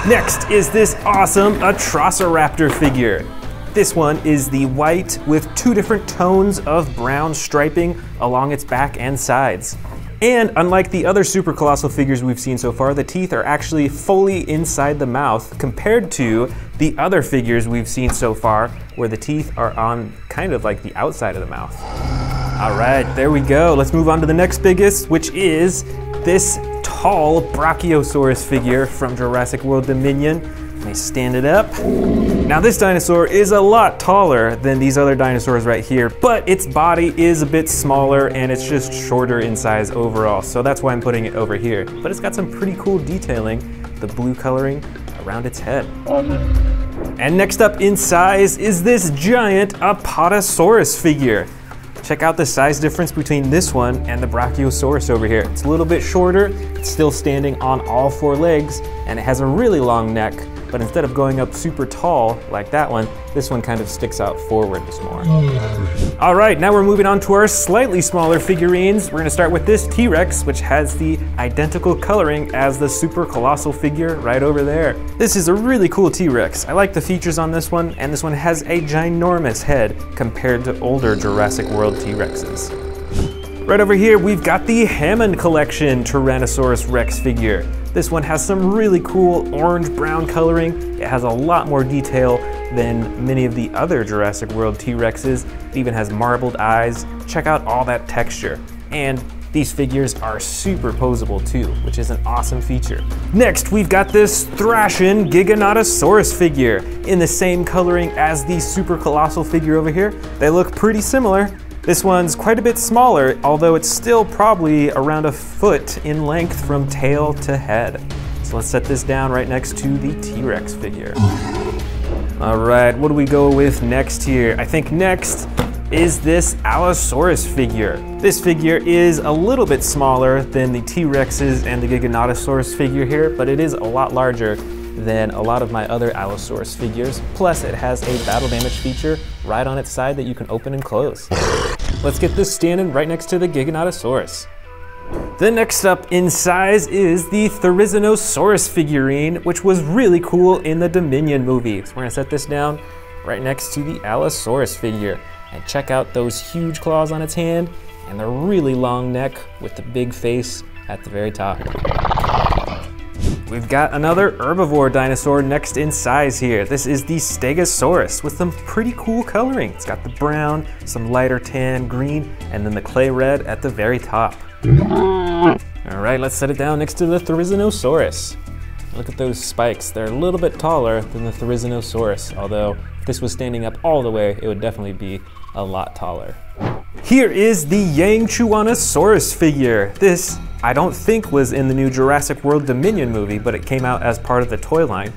Next is this awesome Atrociraptor figure. This one is the white with 2 different tones of brown striping along its back and sides. And unlike the other super colossal figures we've seen so far, the teeth are actually fully inside the mouth compared to the other figures we've seen so far where the teeth are on kind of like the outside of the mouth. All right, there we go. Let's move on to the next biggest, which is this tall Brachiosaurus figure from Jurassic World Dominion. Let me stand it up. Now this dinosaur is a lot taller than these other dinosaurs right here, but its body is a bit smaller and it's just shorter in size overall. So that's why I'm putting it over here. But it's got some pretty cool detailing, the blue coloring around its head. And next up in size is this giant Apatosaurus figure. Check out the size difference between this one and the Brachiosaurus over here. It's a little bit shorter, it's still standing on all 4 legs, and it has a really long neck, but instead of going up super tall like that one, this one kind of sticks out forwards more. All right, now we're moving on to our slightly smaller figurines. We're gonna start with this T-Rex, which has the identical coloring as the super colossal figure right over there. This is a really cool T-Rex. I like the features on this one, and this one has a ginormous head compared to older Jurassic World T-Rexes. Right over here, we've got the Hammond Collection Tyrannosaurus Rex figure. This one has some really cool orange-brown coloring. It has a lot more detail than many of the other Jurassic World T-Rexes. It even has marbled eyes. Check out all that texture. And these figures are super posable too, which is an awesome feature. Next, we've got this Thrashing Giganotosaurus figure in the same coloring as the super colossal figure over here. They look pretty similar. This one's quite a bit smaller, although it's still probably around a foot in length from tail to head. So let's set this down right next to the T-Rex figure. All right, what do we go with next here? I think next is this Allosaurus figure. This figure is a little bit smaller than the T-Rexes and the Giganotosaurus figure here, but it is a lot larger than a lot of my other Allosaurus figures. Plus it has a battle damage feature right on its side that you can open and close. Let's get this standing right next to the Giganotosaurus. The next up in size is the Therizinosaurus figurine, which was really cool in the Dominion movie. So we're gonna set this down right next to the Allosaurus figure. And check out those huge claws on its hand and the really long neck with the big face at the very top. We've got another herbivore dinosaur next in size here. This is the Stegosaurus with some pretty cool coloring. It's got the brown, some lighter tan, green, and then the clay red at the very top. All right, let's set it down next to the Therizinosaurus. Look at those spikes. They're a little bit taller than the Therizinosaurus, although if this was standing up all the way, it would definitely be a lot taller. Here is the Yangchuanosaurus figure. This, I don't think, was in the new Jurassic World Dominion movie, but it came out as part of the toy line.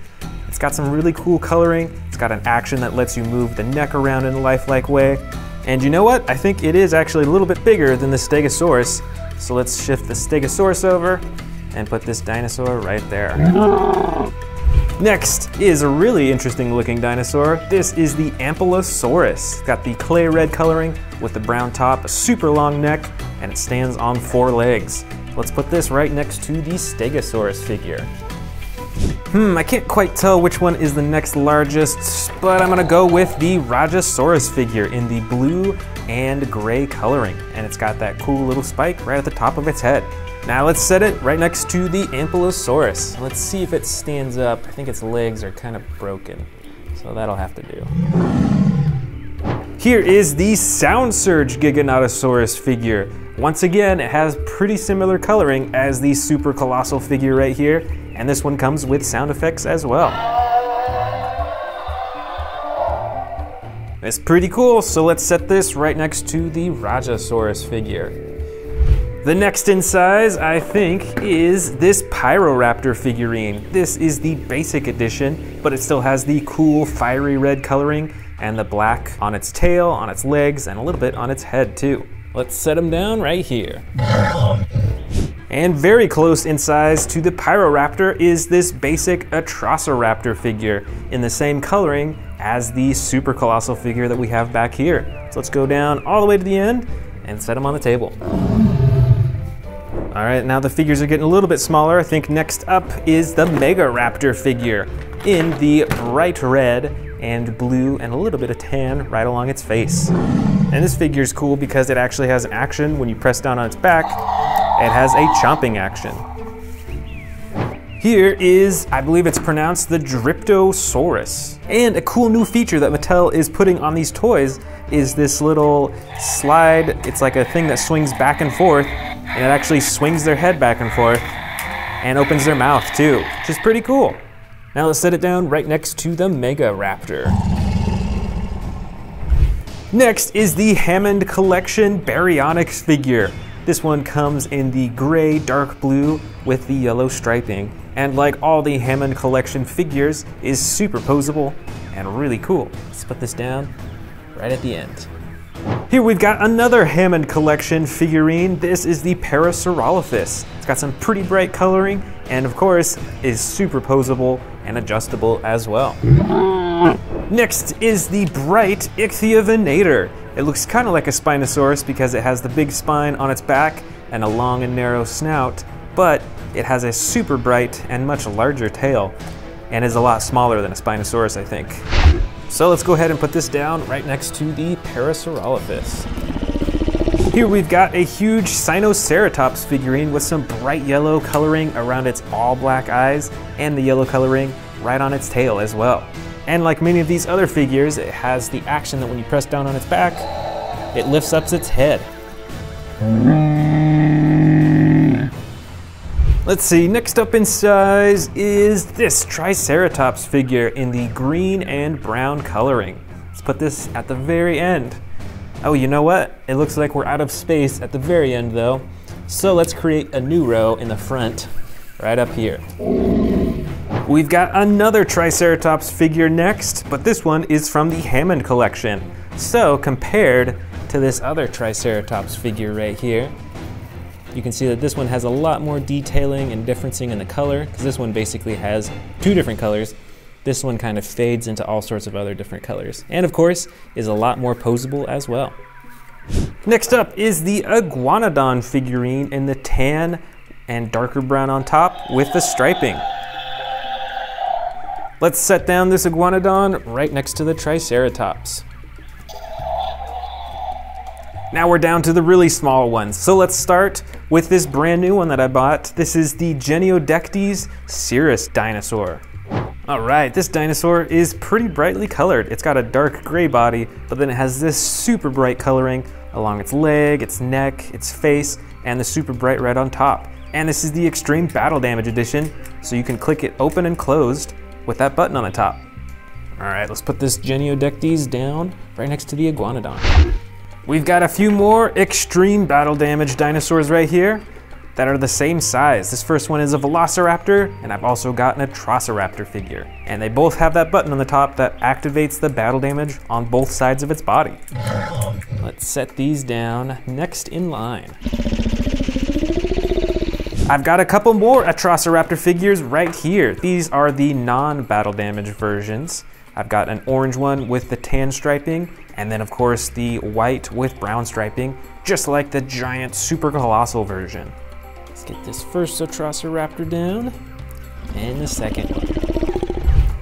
It's got some really cool coloring. It's got an action that lets you move the neck around in a lifelike way. And you know what? I think it is actually a little bit bigger than the Stegosaurus. So let's shift the Stegosaurus over and put this dinosaur right there. Next is a really interesting looking dinosaur. This is the Ankylosaurus. It's got the clay red coloring with the brown top, a super long neck, and it stands on 4 legs. Let's put this right next to the Stegosaurus figure. I can't quite tell which one is the next largest, but I'm gonna go with the Rajasaurus figure in the blue and gray coloring. And it's got that cool little spike right at the top of its head. Now let's set it right next to the Ankylosaurus. Let's see if it stands up. I think its legs are kind of broken, so that'll have to do. Here is the Sound Surge Giganotosaurus figure. Once again, it has pretty similar coloring as the Super Colossal figure right here, and this one comes with sound effects as well. It's pretty cool, so let's set this right next to the Rajasaurus figure. The next in size, I think, is this Pyroraptor figurine. This is the basic edition, but it still has the cool fiery red coloring and the black on its tail, on its legs, and a little bit on its head too. Let's set them down right here. And very close in size to the Pyroraptor is this basic Atrociraptor figure in the same coloring as the Super Colossal figure that we have back here. So let's go down all the way to the end and set them on the table. All right, now the figures are getting a little bit smaller. I think next up is the Megaraptor figure in the bright red and blue and a little bit of tan right along its face. And this figure is cool because it actually has an action when you press down on its back. It has a chomping action. Here is, I believe it's pronounced the Dryptosaurus. And a cool new feature that Mattel is putting on these toys is this little slide. It's like a thing that swings back and forth, and it actually swings their head back and forth and opens their mouth too, which is pretty cool. Now let's set it down right next to the Megaraptor. Next is the Hammond Collection Baryonyx figure. This one comes in the gray, dark blue with the yellow striping. And like all the Hammond Collection figures, is superposable and really cool. Let's put this down right at the end. Here we've got another Hammond Collection figurine. This is the Parasaurolophus. It's got some pretty bright coloring and of course is superposable and adjustable as well. Next is the bright Ichthyovenator. It looks kind of like a Spinosaurus because it has the big spine on its back and a long and narrow snout, but it has a super bright and much larger tail and is a lot smaller than a Spinosaurus, I think. So let's go ahead and put this down right next to the Parasaurolophus. Here we've got a huge Sinoceratops figurine with some bright yellow coloring around its all black eyes and the yellow coloring right on its tail as well. And like many of these other figures, it has the action that when you press down on its back, it lifts up its head. Let's see, next up in size is this Triceratops figure in the green and brown coloring. Let's put this at the very end. Oh, you know what? It looks like we're out of space at the very end though. So let's create a new row in the front, right up here. We've got another Triceratops figure next, but this one is from the Hammond Collection. So compared to this other Triceratops figure right here, you can see that this one has a lot more detailing and differencing in the color, because this one basically has two different colors. This one kind of fades into all sorts of other different colors. And of course, is a lot more posable as well. Next up is the Iguanodon figurine in the tan and darker brown on top with the striping. Let's set down this Iguanodon right next to the Triceratops. Now we're down to the really small ones. So let's start with this brand new one that I bought. This is the Geniodectes Cirrus dinosaur. All right, this dinosaur is pretty brightly colored. It's got a dark gray body, but then it has this super bright coloring along its leg, its neck, its face, and the super bright red on top. And this is the Extreme Battle Damage edition, so you can click it open and closed with that button on the top. All right, let's put this Geniodectes down right next to the Iguanodon. We've got a few more Extreme Battle Damage dinosaurs right here that are the same size. This first one is a Velociraptor, and I've also gotten a Trociraptor figure. And they both have that button on the top that activates the battle damage on both sides of its body. Let's set these down next in line. I've got a couple more Atrociraptor figures right here. These are the non-battle damage versions. I've got an orange one with the tan striping, and then of course the white with brown striping, just like the giant Super Colossal version. Let's get this first Atrociraptor down, and the second one.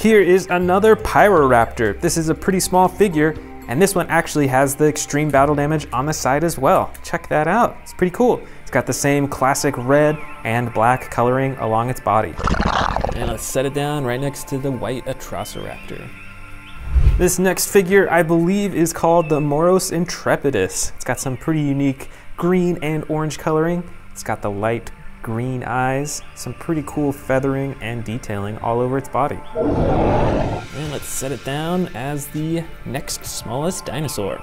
Here is another Pyroraptor. This is a pretty small figure, and this one actually has the extreme battle damage on the side as well. Check that out, it's pretty cool. It's got the same classic red and black coloring along its body. And let's set it down right next to the white Atrociraptor. This next figure, I believe, is called the Moros Intrepidus. It's got some pretty unique green and orange coloring. It's got the light green eyes, some pretty cool feathering and detailing all over its body. And let's set it down as the next smallest dinosaur.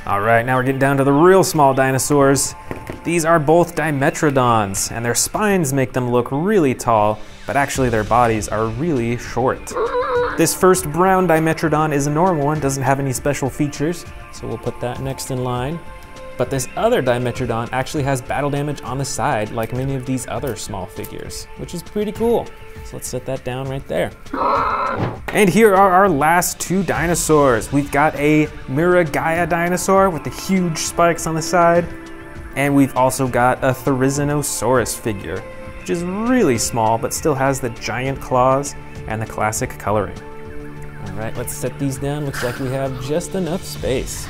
All right, now we're getting down to the real small dinosaurs. These are both Dimetrodons, and their spines make them look really tall, but actually their bodies are really short. This first brown Dimetrodon is a normal one, doesn't have any special features, so we'll put that next in line. But this other Dimetrodon actually has battle damage on the side, like many of these other small figures, which is pretty cool. So let's set that down right there. And here are our last two dinosaurs. We've got a Miragaia dinosaur with the huge spikes on the side, and we've also got a Therizinosaurus figure, which is really small, but still has the giant claws and the classic coloring. All right, let's set these down. Looks like we have just enough space.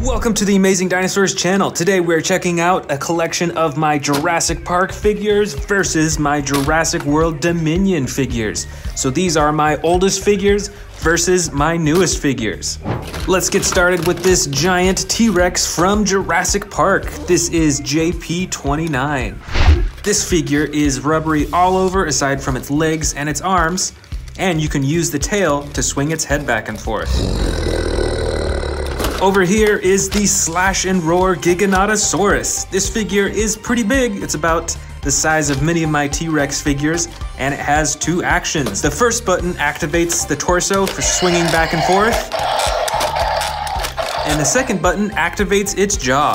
Welcome to the Amazing Dinosaurs channel. Today we're checking out a collection of my Jurassic Park figures versus my Jurassic World Dominion figures. So these are my oldest figures versus my newest figures. Let's get started with this giant T-Rex from Jurassic Park. This is JP29. This figure is rubbery all over aside from its legs and its arms, and you can use the tail to swing its head back and forth. Over here is the Slash and Roar Giganotosaurus. This figure is pretty big. It's about the size of many of my T-Rex figures, and it has two actions. The first button activates the torso for swinging back and forth, and the second button activates its jaw.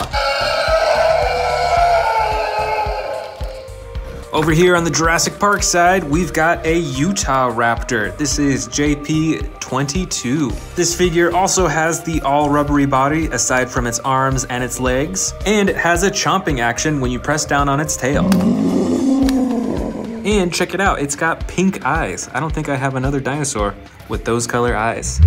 Over here on the Jurassic Park side, we've got a Utahraptor. This is JP22. This figure also has the all rubbery body aside from its arms and its legs, and it has a chomping action when you press down on its tail. And check it out, it's got pink eyes. I don't think I have another dinosaur with those color eyes.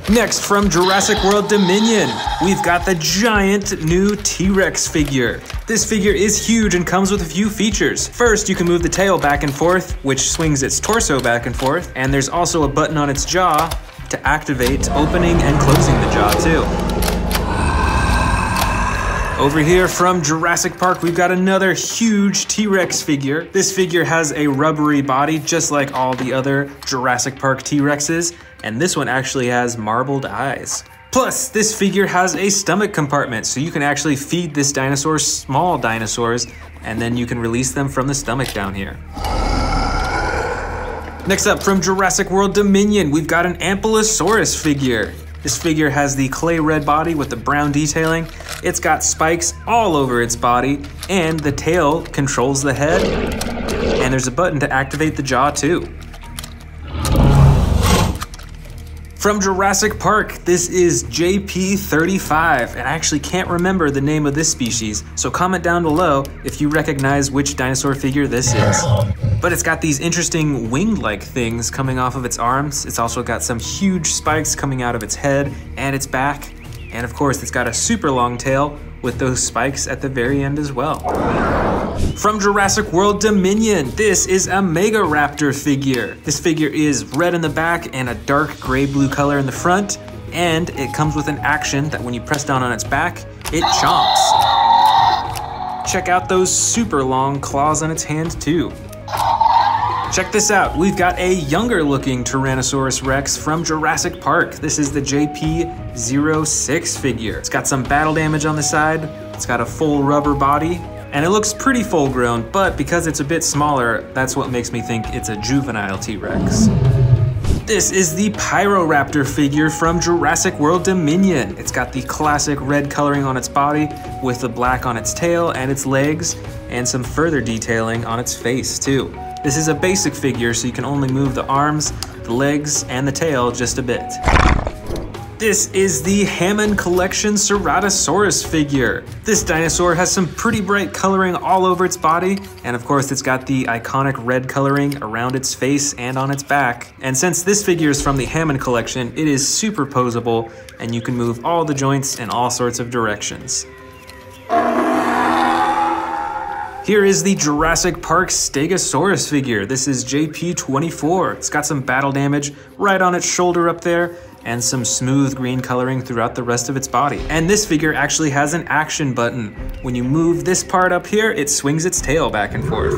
Next, from Jurassic World Dominion, we've got the giant new T-Rex figure. This figure is huge and comes with a few features. First, you can move the tail back and forth, which swings its torso back and forth, and there's also a button on its jaw to activate opening and closing the jaw too. Over here from Jurassic Park, we've got another huge T-Rex figure. This figure has a rubbery body, just like all the other Jurassic Park T-Rexes, and this one actually has marbled eyes. Plus, this figure has a stomach compartment, so you can actually feed this dinosaur small dinosaurs, and then you can release them from the stomach down here. Next up, from Jurassic World Dominion, we've got an Ankylosaurus figure. This figure has the clay red body with the brown detailing. It's got spikes all over its body, and the tail controls the head, and there's a button to activate the jaw too. From Jurassic Park, this is JP35, and I actually can't remember the name of this species, so comment down below if you recognize which dinosaur figure this is. But it's got these interesting wing-like things coming off of its arms. It's also got some huge spikes coming out of its head and its back. And of course, it's got a super long tail with those spikes at the very end as well. From Jurassic World Dominion, this is a Megaraptor figure. This figure is red in the back and a dark gray-blue color in the front, and it comes with an action that when you press down on its back, it chomps. Check out those super long claws on its hand too. Check this out, we've got a younger looking Tyrannosaurus Rex from Jurassic Park. This is the JP06 figure. It's got some battle damage on the side, it's got a full rubber body, And it looks pretty full grown, but because it's a bit smaller, that's what makes me think it's a juvenile T-Rex. This is the Pyroraptor figure from Jurassic World Dominion. It's got the classic red coloring on its body with the black on its tail and its legs, and some further detailing on its face too. This is a basic figure, so you can only move the arms, the legs, and the tail just a bit. This is the Hammond Collection Ceratosaurus figure. This dinosaur has some pretty bright coloring all over its body, and of course it's got the iconic red coloring around its face and on its back. And since this figure is from the Hammond Collection, it is super posable, and you can move all the joints in all sorts of directions. Here is the Jurassic Park Stegosaurus figure. This is JP24. It's got some battle damage right on its shoulder up there, and some smooth green coloring throughout the rest of its body. And this figure actually has an action button. When you move this part up here, it swings its tail back and forth.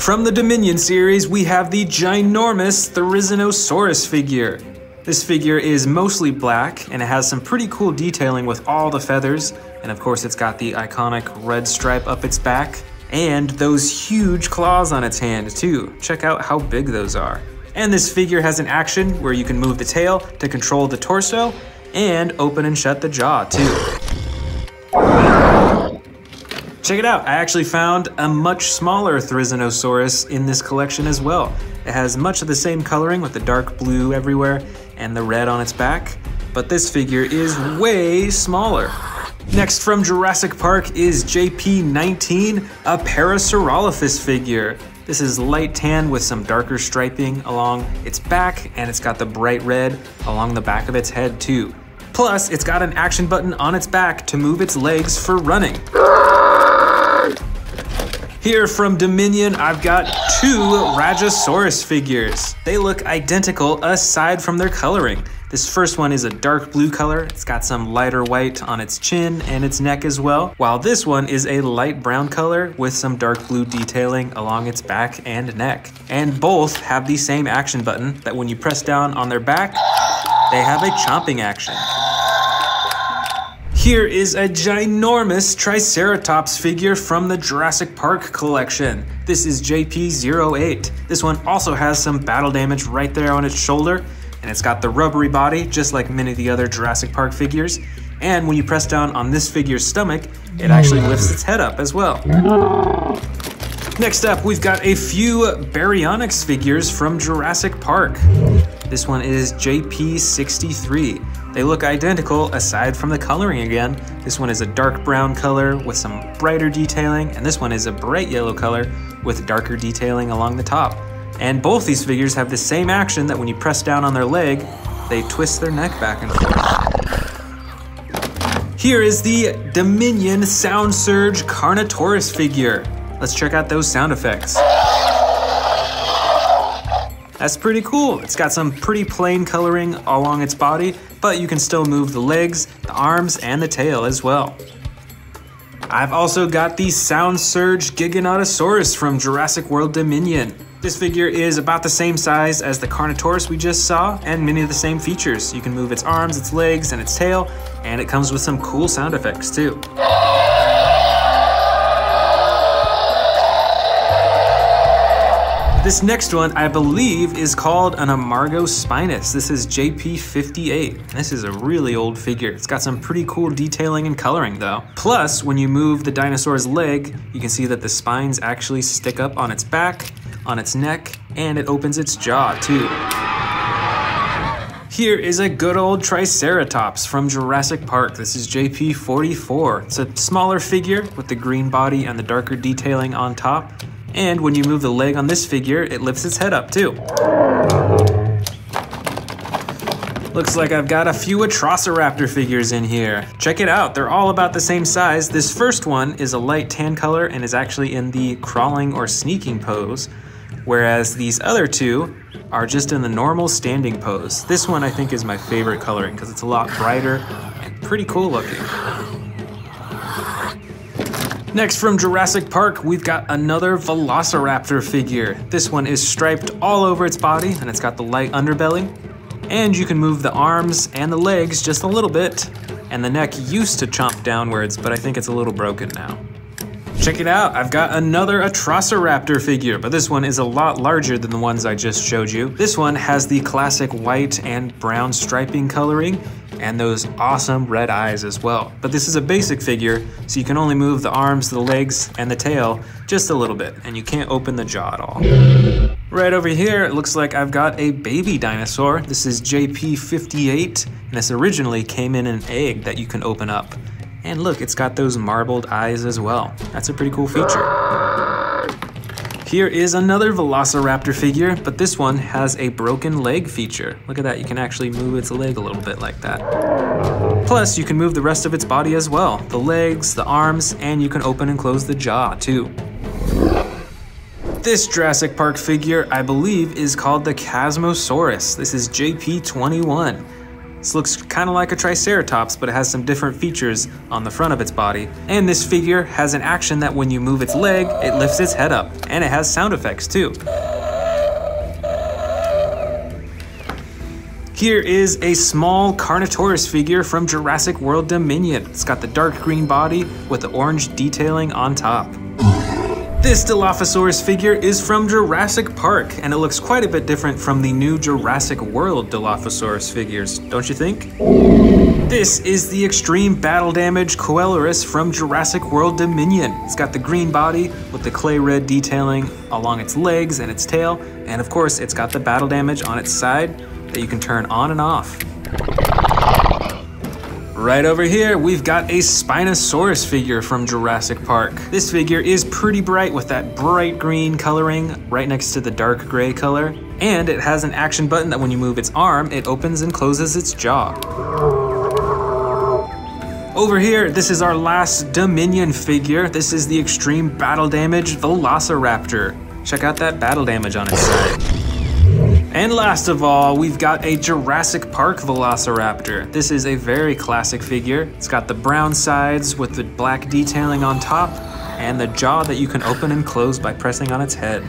From the Dominion series, we have the ginormous Therizinosaurus figure. This figure is mostly black, and it has some pretty cool detailing with all the feathers, and of course it's got the iconic red stripe up its back, and those huge claws on its hand too. Check out how big those are. And this figure has an action where you can move the tail to control the torso and open and shut the jaw too. Check it out, I actually found a much smaller Therizinosaurus in this collection as well. It has much of the same coloring with the dark blue everywhere and the red on its back, but this figure is way smaller. Next from Jurassic Park is JP19, a Parasaurolophus figure. This is light tan with some darker striping along its back, and it's got the bright red along the back of its head too. Plus, it's got an action button on its back to move its legs for running. Here from Dominion, I've got two Rajasaurus figures. They look identical aside from their coloring. This first one is a dark blue color. It's got some lighter white on its chin and its neck as well, while this one is a light brown color with some dark blue detailing along its back and neck. And both have the same action button that when you press down on their back, they have a chomping action. Here is a ginormous Triceratops figure from the Jurassic Park collection. This is JP08. This one also has some battle damage right there on its shoulder, and it's got the rubbery body, just like many of the other Jurassic Park figures. And when you press down on this figure's stomach, it actually lifts its head up as well. Next up, we've got a few Baryonyx figures from Jurassic Park. This one is JP63. They look identical aside from the coloring again. This one is a dark brown color with some brighter detailing, and this one is a bright yellow color with darker detailing along the top. And both these figures have the same action that when you press down on their leg, they twist their neck back and forth. Here is the Dominion Sound Surge Carnotaurus figure. Let's check out those sound effects. That's pretty cool. It's got some pretty plain coloring along its body, but you can still move the legs, the arms, and the tail as well. I've also got the Sound Surge Giganotosaurus from Jurassic World Dominion. This figure is about the same size as the Carnotaurus we just saw, and many of the same features. You can move its arms, its legs, and its tail, and it comes with some cool sound effects too. This next one, I believe, is called an Amargospinus. This is JP58. This is a really old figure. It's got some pretty cool detailing and coloring though. Plus, when you move the dinosaur's leg, you can see that the spines actually stick up on its back, on its neck, and it opens its jaw too. Here is a good old Triceratops from Jurassic Park. This is JP44. It's a smaller figure with the green body and the darker detailing on top. And when you move the leg on this figure, it lifts its head up too. Looks like I've got a few Atrociraptor figures in here. Check it out, they're all about the same size. This first one is a light tan color and is actually in the crawling or sneaking pose, whereas these other two are just in the normal standing pose. This one I think is my favorite coloring because it's a lot brighter and pretty cool looking. Next from Jurassic Park, we've got another Velociraptor figure. This one is striped all over its body and it's got the light underbelly. And you can move the arms and the legs just a little bit. And the neck used to chomp downwards, but I think it's a little broken now. Check it out, I've got another Atrociraptor figure, but this one is a lot larger than the ones I just showed you. This one has the classic white and brown striping coloring, and those awesome red eyes as well. But this is a basic figure, so you can only move the arms, the legs, and the tail just a little bit, and you can't open the jaw at all. Right over here, it looks like I've got a baby dinosaur. This is JP58, and this originally came in an egg that you can open up. And look, it's got those marbled eyes as well. That's a pretty cool feature. Here is another Velociraptor figure, but this one has a broken leg feature. Look at that, you can actually move its leg a little bit like that. Plus, you can move the rest of its body as well. The legs, the arms, and you can open and close the jaw too. This Jurassic Park figure, I believe, is called the Chasmosaurus. This is JP21. This looks kind of like a Triceratops, but it has some different features on the front of its body. And this figure has an action that when you move its leg, it lifts its head up. And it has sound effects too. Here is a small Carnotaurus figure from Jurassic World Dominion. It's got the dark green body with the orange detailing on top. This Dilophosaurus figure is from Jurassic Park, and it looks quite a bit different from the new Jurassic World Dilophosaurus figures, don't you think? This is the extreme battle damage Coelurus from Jurassic World Dominion. It's got the green body with the clay red detailing along its legs and its tail, and of course it's got the battle damage on its side that you can turn on and off. Right over here, we've got a Spinosaurus figure from Jurassic Park. This figure is pretty bright with that bright green coloring right next to the dark gray color. And it has an action button that when you move its arm, it opens and closes its jaw. Over here, this is our last Dominion figure. This is the extreme battle damage Velociraptor. Check out that battle damage on its side. And last of all, we've got a Jurassic Park Velociraptor. This is a very classic figure. It's got the brown sides with the black detailing on top and the jaw that you can open and close by pressing on its head.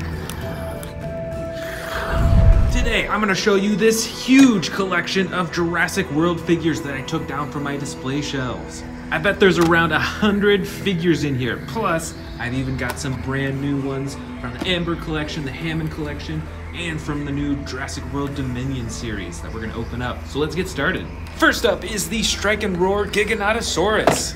Today, I'm gonna show you this huge collection of Jurassic World figures that I took down from my display shelves. I bet there's around 100 figures in here. Plus, I've even got some brand new ones from the Amber collection, the Hammond collection, and from the new Jurassic World Dominion series that we're gonna open up. So let's get started. First up is the Strike and Roar Giganotosaurus.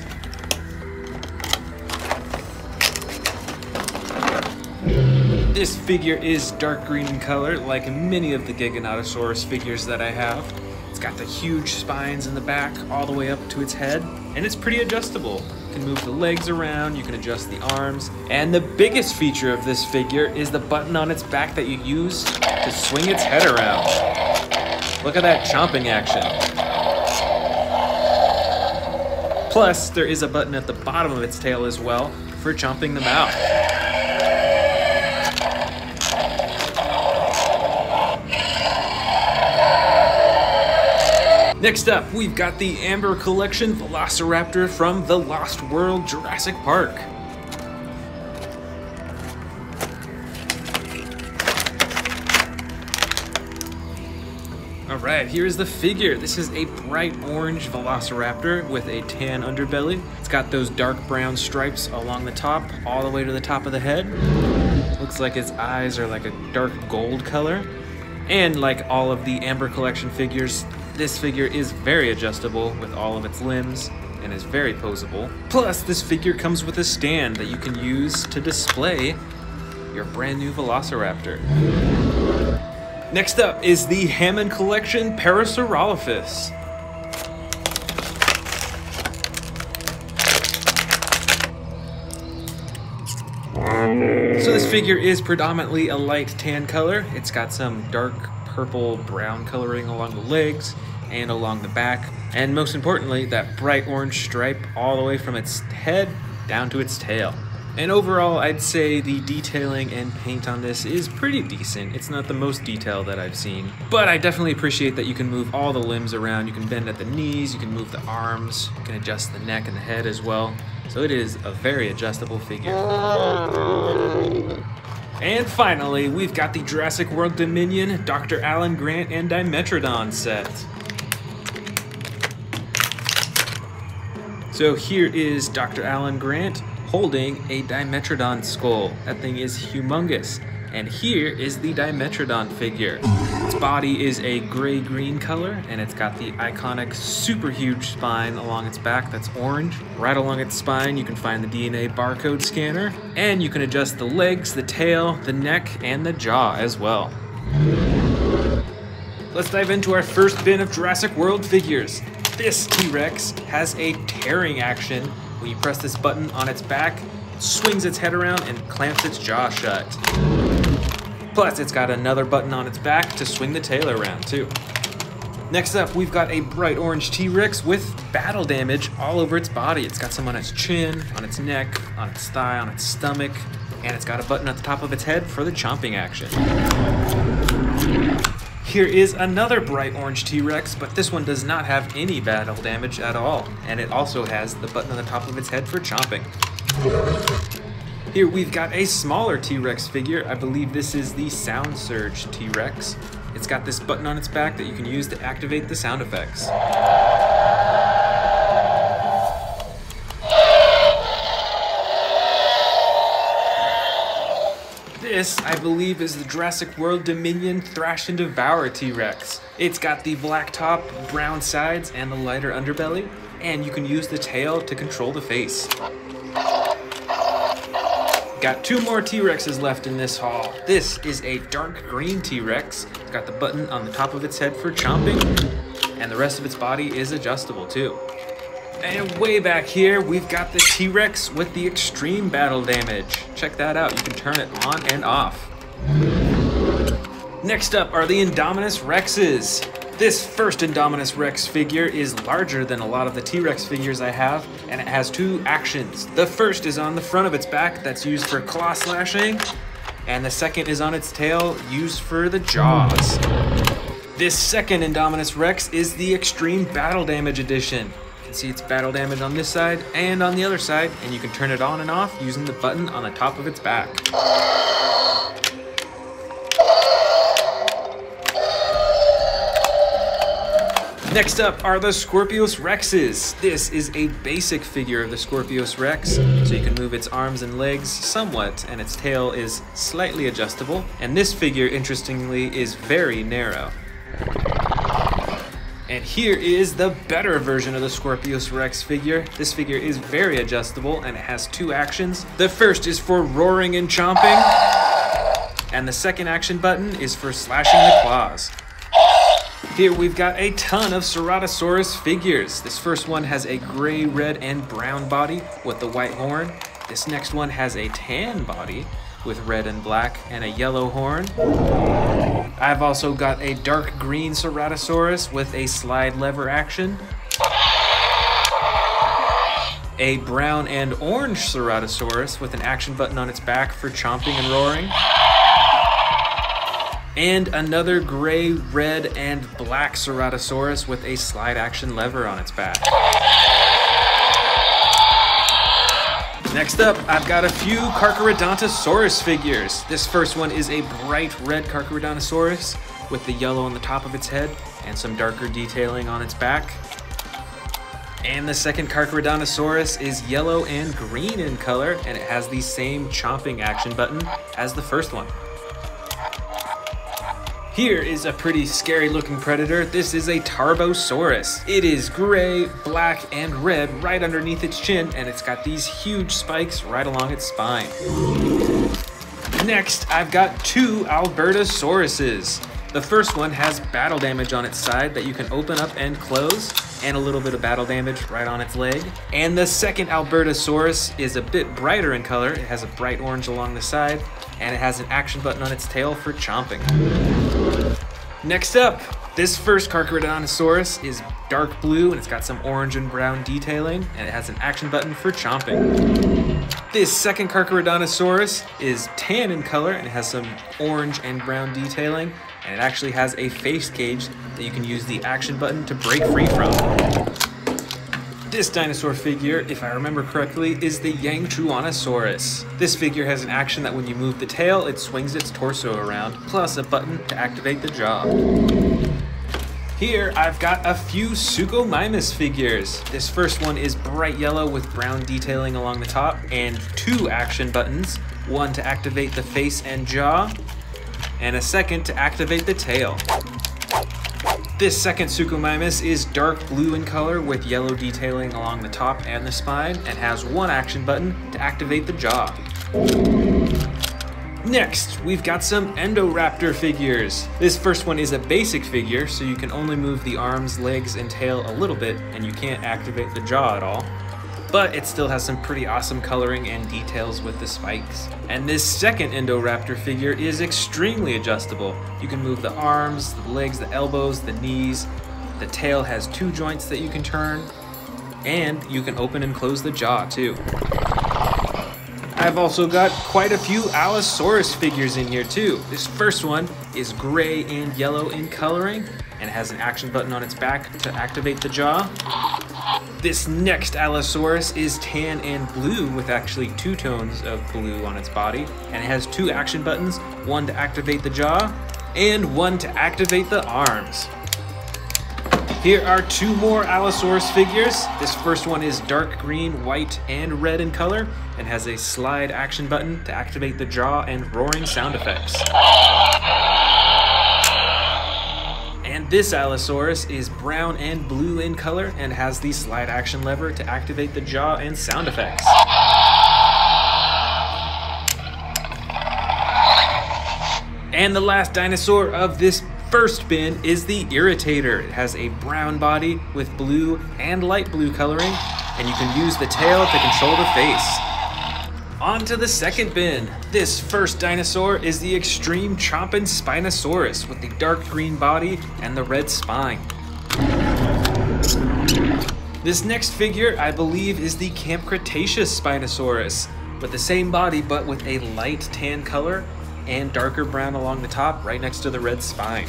This figure is dark green in color, like many of the Giganotosaurus figures that I have. It's got the huge spines in the back all the way up to its head, and it's pretty adjustable. You can move the legs around, you can adjust the arms, and the biggest feature of this figure is the button on its back that you use to swing its head around. Look at that chomping action. Plus, there is a button at the bottom of its tail as well for chomping the mouth. Next up, we've got the Amber Collection Velociraptor from The Lost World Jurassic Park. Alright, here's the figure. This is a bright orange Velociraptor with a tan underbelly. It's got those dark brown stripes along the top, all the way to the top of the head. Looks like its eyes are like a dark gold color. And like all of the Amber Collection figures, this figure is very adjustable with all of its limbs and is very poseable. Plus, this figure comes with a stand that you can use to display your brand new Velociraptor. Next up is the Hammond Collection Parasaurolophus. So this figure is predominantly a light tan color. It's got some dark purple brown coloring along the legs and along the back, and most importantly, that bright orange stripe all the way from its head down to its tail. And overall, I'd say the detailing and paint on this is pretty decent. It's not the most detail that I've seen, but I definitely appreciate that you can move all the limbs around. You can bend at the knees, you can move the arms, you can adjust the neck and the head as well. So it is a very adjustable figure. And finally, we've got the Jurassic World Dominion Dr. Alan Grant and Dimetrodon set. So here is Dr. Alan Grant holding a Dimetrodon skull. That thing is humongous. And here is the Dimetrodon figure. Its body is a gray-green color, and it's got the iconic super huge spine along its back that's orange. Right along its spine, you can find the DNA barcode scanner, and you can adjust the legs, the tail, the neck, and the jaw as well. Let's dive into our first bin of Jurassic World figures. This T-Rex has a tearing action. When you press this button on its back, it swings its head around and clamps its jaw shut. Plus, it's got another button on its back to swing the tail around too. Next up, we've got a bright orange T-Rex with battle damage all over its body. It's got some on its chin, on its neck, on its thigh, on its stomach, and it's got a button at the top of its head for the chomping action. Here is another bright orange T-Rex, but this one does not have any battle damage at all, and it also has the button on the top of its head for chomping. Here we've got a smaller T-Rex figure. I believe this is the Sound Surge T-Rex. It's got this button on its back that you can use to activate the sound effects. This, I believe, is the Jurassic World Dominion Thrash and Devour T-Rex. It's got the black top, brown sides, and the lighter underbelly, and you can use the tail to control the face. Got two more T-Rexes left in this haul. This is a dark green T-Rex. It's got the button on the top of its head for chomping, and the rest of its body is adjustable too. And way back here, we've got the T-Rex with the extreme battle damage. Check that out, you can turn it on and off. Next up are the Indominus Rexes. This first Indominus Rex figure is larger than a lot of the T-Rex figures I have, and it has two actions. The first is on the front of its back, that's used for claw slashing, and the second is on its tail, used for the jaws. This second Indominus Rex is the Extreme Battle Damage Edition. You can see its battle damage on this side and on the other side, and you can turn it on and off using the button on the top of its back. Next up are the Scorpios Rexes. This is a basic figure of the Scorpios Rex, so you can move its arms and legs somewhat, and its tail is slightly adjustable. And this figure, interestingly, is very narrow. And here is the better version of the Scorpios Rex figure. This figure is very adjustable, and it has two actions. The first is for roaring and chomping, and the second action button is for slashing the claws. Here we've got a ton of Ceratosaurus figures. This first one has a gray, red, and brown body with the white horn. This next one has a tan body with red and black and a yellow horn. I've also got a dark green Ceratosaurus with a slide lever action. A brown and orange Ceratosaurus with an action button on its back for chomping and roaring. And another gray, red, and black Ceratosaurus with a slide action lever on its back. Next up, I've got a few Carcharodontosaurus figures. This first one is a bright red Carcharodontosaurus with the yellow on the top of its head and some darker detailing on its back. And the second Carcharodontosaurus is yellow and green in color, and it has the same chomping action button as the first one. Here is a pretty scary looking predator. This is a Tarbosaurus. It is gray, black, and red right underneath its chin, and it's got these huge spikes right along its spine. Next, I've got two Albertosauruses. The first one has battle damage on its side that you can open up and close, and a little bit of battle damage right on its leg. And the second Albertosaurus is a bit brighter in color. It has a bright orange along the side, and it has an action button on its tail for chomping. Next up, this first Carcharodontosaurus is dark blue, and it's got some orange and brown detailing, and it has an action button for chomping. This second Carcharodontosaurus is tan in color, and it has some orange and brown detailing, and it actually has a face cage that you can use the action button to break free from. This dinosaur figure, if I remember correctly, is the Yangtruanosaurus. This figure has an action that when you move the tail, it swings its torso around, plus a button to activate the jaw. Here, I've got a few Suchomimus figures. This first one is bright yellow with brown detailing along the top and 2 action buttons, one to activate the face and jaw, and a second to activate the tail. This second Suchomimus is dark blue in color with yellow detailing along the top and the spine, and has 1 action button to activate the jaw. Next, we've got some Endoraptor figures. This first one is a basic figure, so you can only move the arms, legs, and tail a little bit, and you can't activate the jaw at all. But it still has some pretty awesome coloring and details with the spikes. And this second Endoraptor figure is extremely adjustable. You can move the arms, the legs, the elbows, the knees. The tail has 2 joints that you can turn, and you can open and close the jaw too. I've also got quite a few Allosaurus figures in here too. This first one is gray and yellow in coloring and has an action button on its back to activate the jaw. This next Allosaurus is tan and blue with actually 2 tones of blue on its body, and it has 2 action buttons, one to activate the jaw and one to activate the arms. Here are 2 more Allosaurus figures. This first one is dark green, white, and red in color, and has a slide action button to activate the jaw and roaring sound effects. And this Allosaurus is brown and blue in color, and has the slide action lever to activate the jaw and sound effects. And the last dinosaur of this first bin is the Irritator. It has a brown body with blue and light blue coloring, and you can use the tail to control the face. On to the second bin. This first dinosaur is the Extreme Chompin' Spinosaurus with the dark green body and the red spine. This next figure, I believe, is the Camp Cretaceous Spinosaurus with the same body but with a light tan color and darker brown along the top right next to the red spine.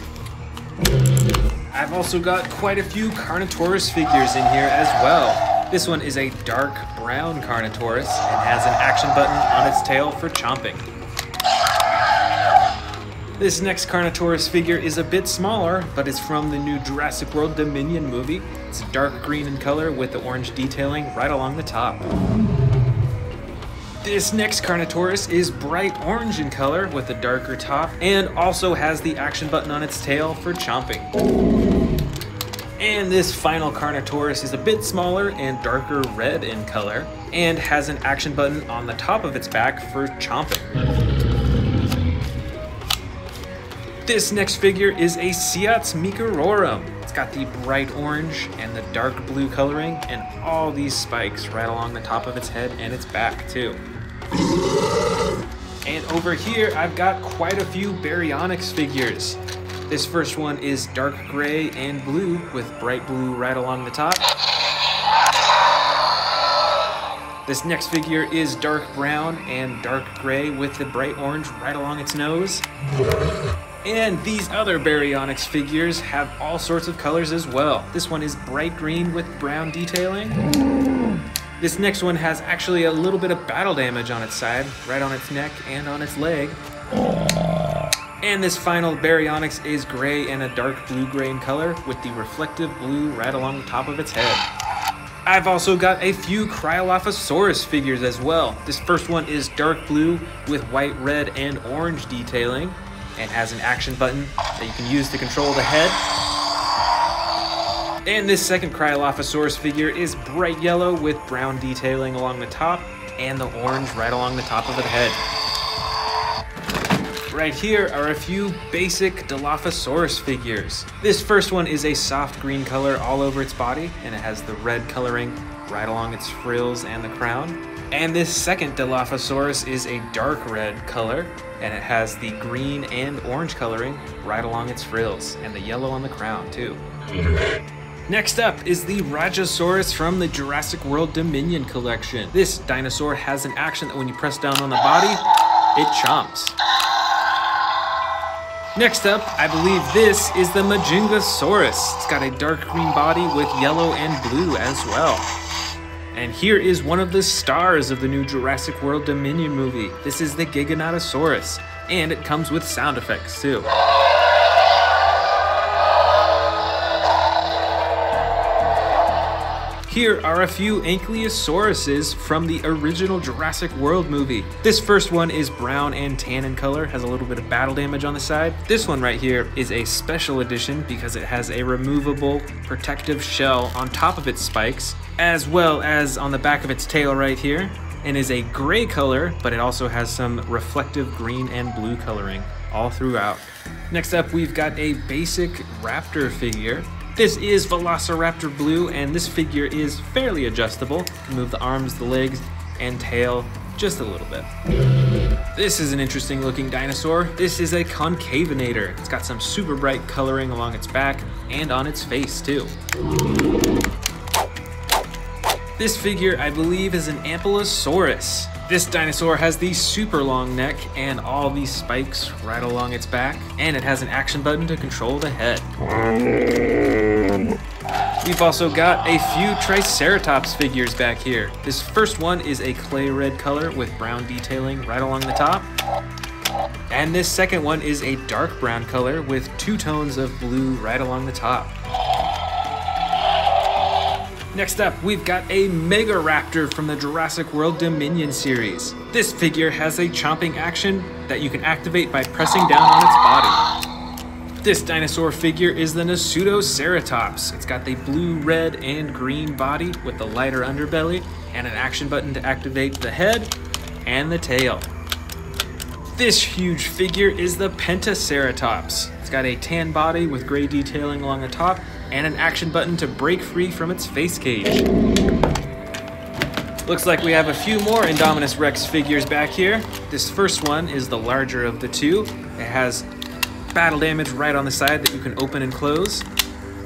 I've also got quite a few Carnotaurus figures in here as well. This one is a dark brown Carnotaurus and has an action button on its tail for chomping. This next Carnotaurus figure is a bit smaller, but it's from the new Jurassic World Dominion movie. It's dark green in color with the orange detailing right along the top. This next Carnotaurus is bright orange in color with a darker top, and also has the action button on its tail for chomping. And this final Carnotaurus is a bit smaller and darker red in color, and has an action button on the top of its back for chomping. This next figure is a Ceops Microrum. It's got the bright orange and the dark blue coloring, and all these spikes right along the top of its head and its back too. And over here, I've got quite a few Baryonyx figures. This first one is dark gray and blue with bright blue right along the top. This next figure is dark brown and dark gray with the bright orange right along its nose. And these other Baryonyx figures have all sorts of colors as well. This one is bright green with brown detailing. This next one has actually a little bit of battle damage on its side, right on its neck and on its leg. And this final Baryonyx is gray and a dark blue-gray in color with the reflective blue right along the top of its head. I've also got a few Cryolophosaurus figures as well. This first one is dark blue with white, red, and orange detailing, and has an action button that you can use to control the head. And this second Cryolophosaurus figure is bright yellow with brown detailing along the top and the orange right along the top of the head. Right here are a few basic Dilophosaurus figures. This first one is a soft green color all over its body, and it has the red coloring right along its frills and the crown. And this second Dilophosaurus is a dark red color, and it has the green and orange coloring right along its frills, and the yellow on the crown too. Next up is the Rajasaurus from the Jurassic World Dominion collection. This dinosaur has an action that when you press down on the body, it chomps. Next up, I believe this is the Majungasaurus. It's got a dark green body with yellow and blue as well. And here is one of the stars of the new Jurassic World Dominion movie. This is the Giganotosaurus, and it comes with sound effects too. Here are a few Ankylosauruses from the original Jurassic World movie. This first one is brown and tan in color, has a little bit of battle damage on the side. This one right here is a special edition because it has a removable protective shell on top of its spikes, as well as on the back of its tail right here, and is a gray color, but it also has some reflective green and blue coloring all throughout. Next up, we've got a basic raptor figure. This is Velociraptor Blue, and this figure is fairly adjustable. You can move the arms, the legs, and tail just a little bit. This is an interesting looking dinosaur. This is a Concavinator. It's got some super bright coloring along its back and on its face too. This figure, I believe, is an Ampulosaurus. This dinosaur has the super long neck and all these spikes right along its back, and it has an action button to control the head. We've also got a few Triceratops figures back here. This first one is a clay red color with brown detailing right along the top. And this second one is a dark brown color with 2 tones of blue right along the top. Next up, we've got a Megaraptor from the Jurassic World Dominion series. This figure has a chomping action that you can activate by pressing down on its body. This dinosaur figure is the Nasutoceratops. It's got the blue, red, and green body with the lighter underbelly and an action button to activate the head and the tail. This huge figure is the Pentaceratops. It's got a tan body with gray detailing along the top and an action button to break free from its face cage. Looks like we have a few more Indominus Rex figures back here. This first one is the larger of the two. It has battle damage right on the side that you can open and close,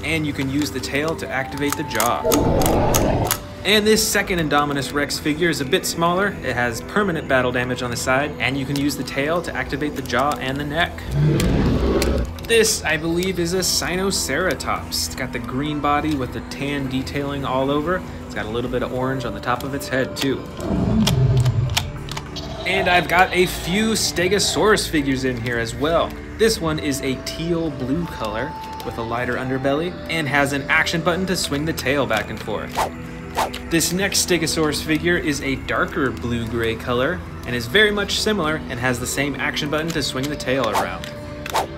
and you can use the tail to activate the jaw. And this second Indominus Rex figure is a bit smaller. It has permanent battle damage on the side, and you can use the tail to activate the jaw and the neck. This, I believe, is a Sinoceratops. It's got the green body with the tan detailing all over. It's got a little bit of orange on the top of its head, too. And I've got a few Stegosaurus figures in here as well. This one is a teal blue color with a lighter underbelly and has an action button to swing the tail back and forth. This next Stegosaurus figure is a darker blue-gray color and is very much similar and has the same action button to swing the tail around.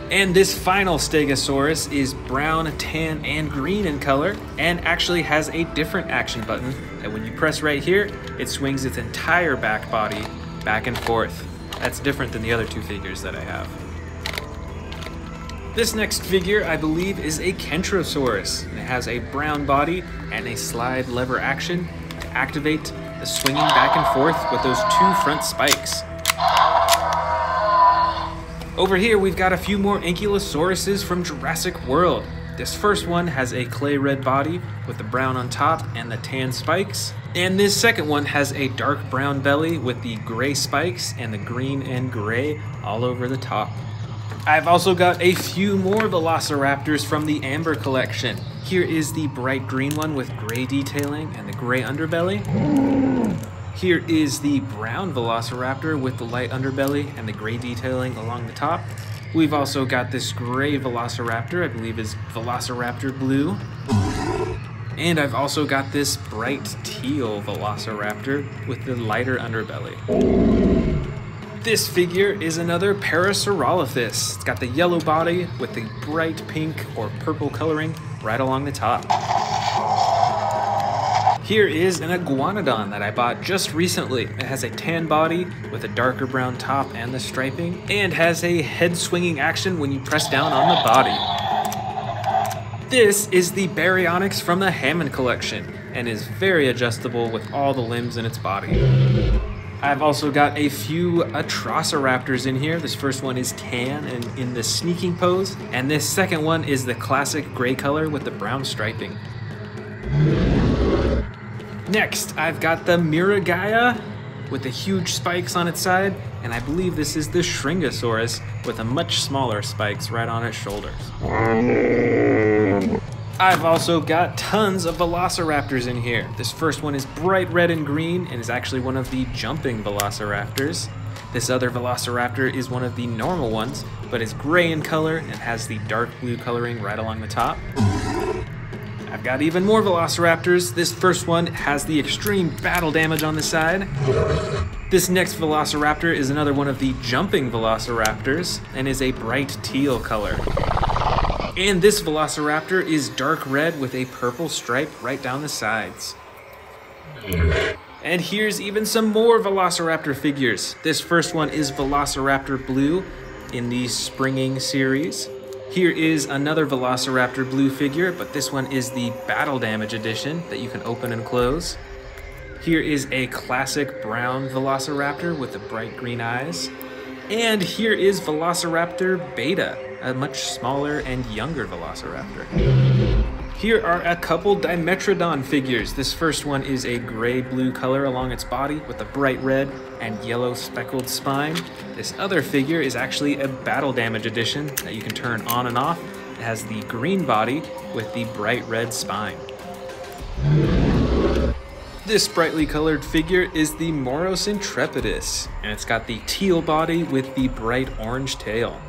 And this final Stegosaurus is brown, tan, and green in color, and actually has a different action button that when you press right here, it swings its entire back body back and forth. That's different than the other two figures that I have. This next figure, I believe, is a Kentrosaurus, and it has a brown body and a slide lever action to activate the swinging back and forth with those 2 front spikes. Over here, we've got a few more Ankylosauruses from Jurassic World. This first one has a clay red body with the brown on top and the tan spikes. And this second one has a dark brown belly with the gray spikes and the green and gray all over the top. I've also got a few more Velociraptors from the Amber collection. Here is the bright green one with gray detailing and the gray underbelly. Here is the brown Velociraptor with the light underbelly and the gray detailing along the top. We've also got this gray Velociraptor, I believe is Velociraptor Blue. And I've also got this bright teal Velociraptor with the lighter underbelly. This figure is another Parasaurolophus. It's got the yellow body with the bright pink or purple coloring right along the top. Here is an Iguanodon that I bought just recently. It has a tan body with a darker brown top and the striping, and has a head swinging action when you press down on the body. This is the Baryonyx from the Hammond collection, and is very adjustable with all the limbs in its body. I've also got a few Atrociraptors in here. This first one is tan and in the sneaking pose, and this second one is the classic gray color with the brown striping. Next, I've got the Miragaia with the huge spikes on its side, and I believe this is the Shringosaurus with the much smaller spikes right on its shoulders. I've also got tons of Velociraptors in here. This first one is bright red and green and is actually one of the jumping Velociraptors. This other Velociraptor is one of the normal ones, but is gray in color and has the dark blue coloring right along the top. I've got even more Velociraptors. This first one has the extreme battle damage on the side. This next Velociraptor is another one of the jumping Velociraptors and is a bright teal color. And this Velociraptor is dark red with a purple stripe right down the sides. And here's even some more Velociraptor figures. This first one is Velociraptor Blue in the Springing series. Here is another Velociraptor Blue figure, but this one is the Battle Damage edition that you can open and close. Here is a classic brown Velociraptor with the bright green eyes. And here is Velociraptor Beta, a much smaller and younger Velociraptor. Here are a couple Dimetrodon figures. This first one is a gray-blue color along its body with a bright red and yellow speckled spine. This other figure is actually a Battle Damage edition that you can turn on and off. It has the green body with the bright red spine. This brightly colored figure is the Moros Intrepidus, and it's got the teal body with the bright orange tail.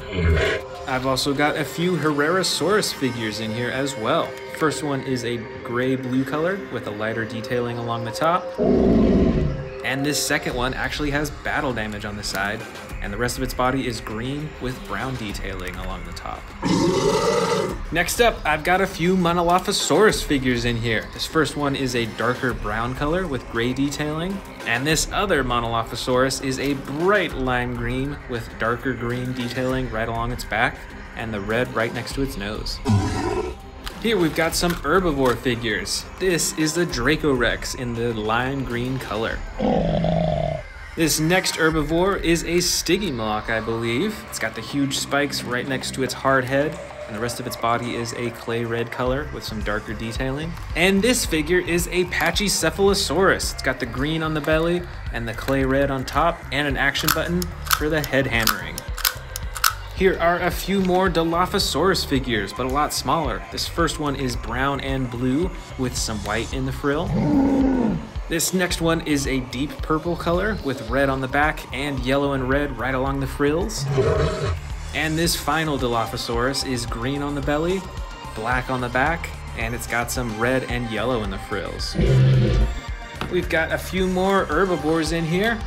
I've also got a few Herrerasaurus figures in here as well. First one is a gray-blue color with a lighter detailing along the top. And this second one actually has battle damage on the side, and the rest of its body is green with brown detailing along the top. Next up, I've got a few Monolophosaurus figures in here. This first one is a darker brown color with gray detailing, and this other Monolophosaurus is a bright lime green with darker green detailing right along its back, and the red right next to its nose. Here we've got some herbivore figures. This is the Dracorex in the lime green color. This next herbivore is a Stygimoloch, I believe. It's got the huge spikes right next to its hard head, and the rest of its body is a clay red color with some darker detailing. And this figure is a Pachycephalosaurus. It's got the green on the belly and the clay red on top, and an action button for the head hammering. Here are a few more Dilophosaurus figures, but a lot smaller. This first one is brown and blue with some white in the frill. This next one is a deep purple color with red on the back and yellow and red right along the frills. And this final Dilophosaurus is green on the belly, black on the back, and it's got some red and yellow in the frills. We've got a few more herbivores in here.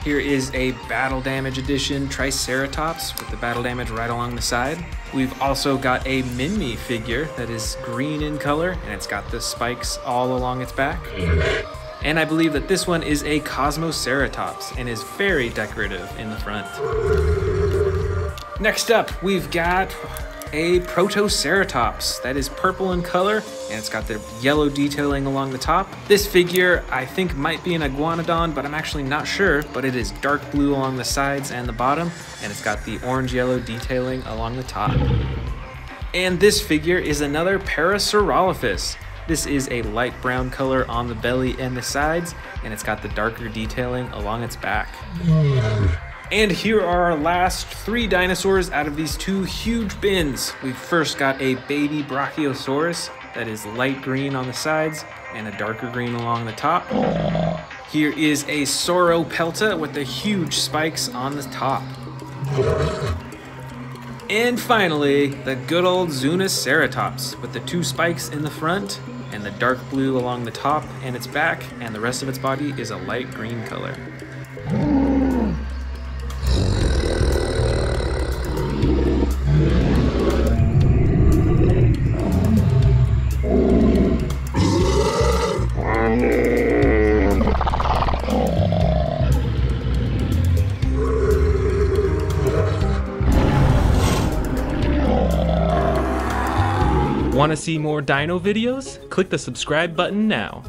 Here is a Battle Damage edition Triceratops with the battle damage right along the side. We've also got a Minmi figure that is green in color, and it's got the spikes all along its back. And I believe that this one is a Cosmoceratops and is very decorative in the front. Next up, we've got a Protoceratops that is purple in color, and it's got the yellow detailing along the top. This figure I think might be an Iguanodon, but I'm actually not sure, but it is dark blue along the sides and the bottom, and it's got the orange-yellow detailing along the top. And this figure is another Parasaurolophus. This is a light brown color on the belly and the sides, and it's got the darker detailing along its back. And here are our last three dinosaurs out of these two huge bins. We've first got a baby Brachiosaurus that is light green on the sides and a darker green along the top. Here is a Sauropelta with the huge spikes on the top. And finally, the good old Zunoceratops with the two spikes in the front and the dark blue along the top and its back, and the rest of its body is a light green color. Want to see more dino videos? Click the subscribe button now.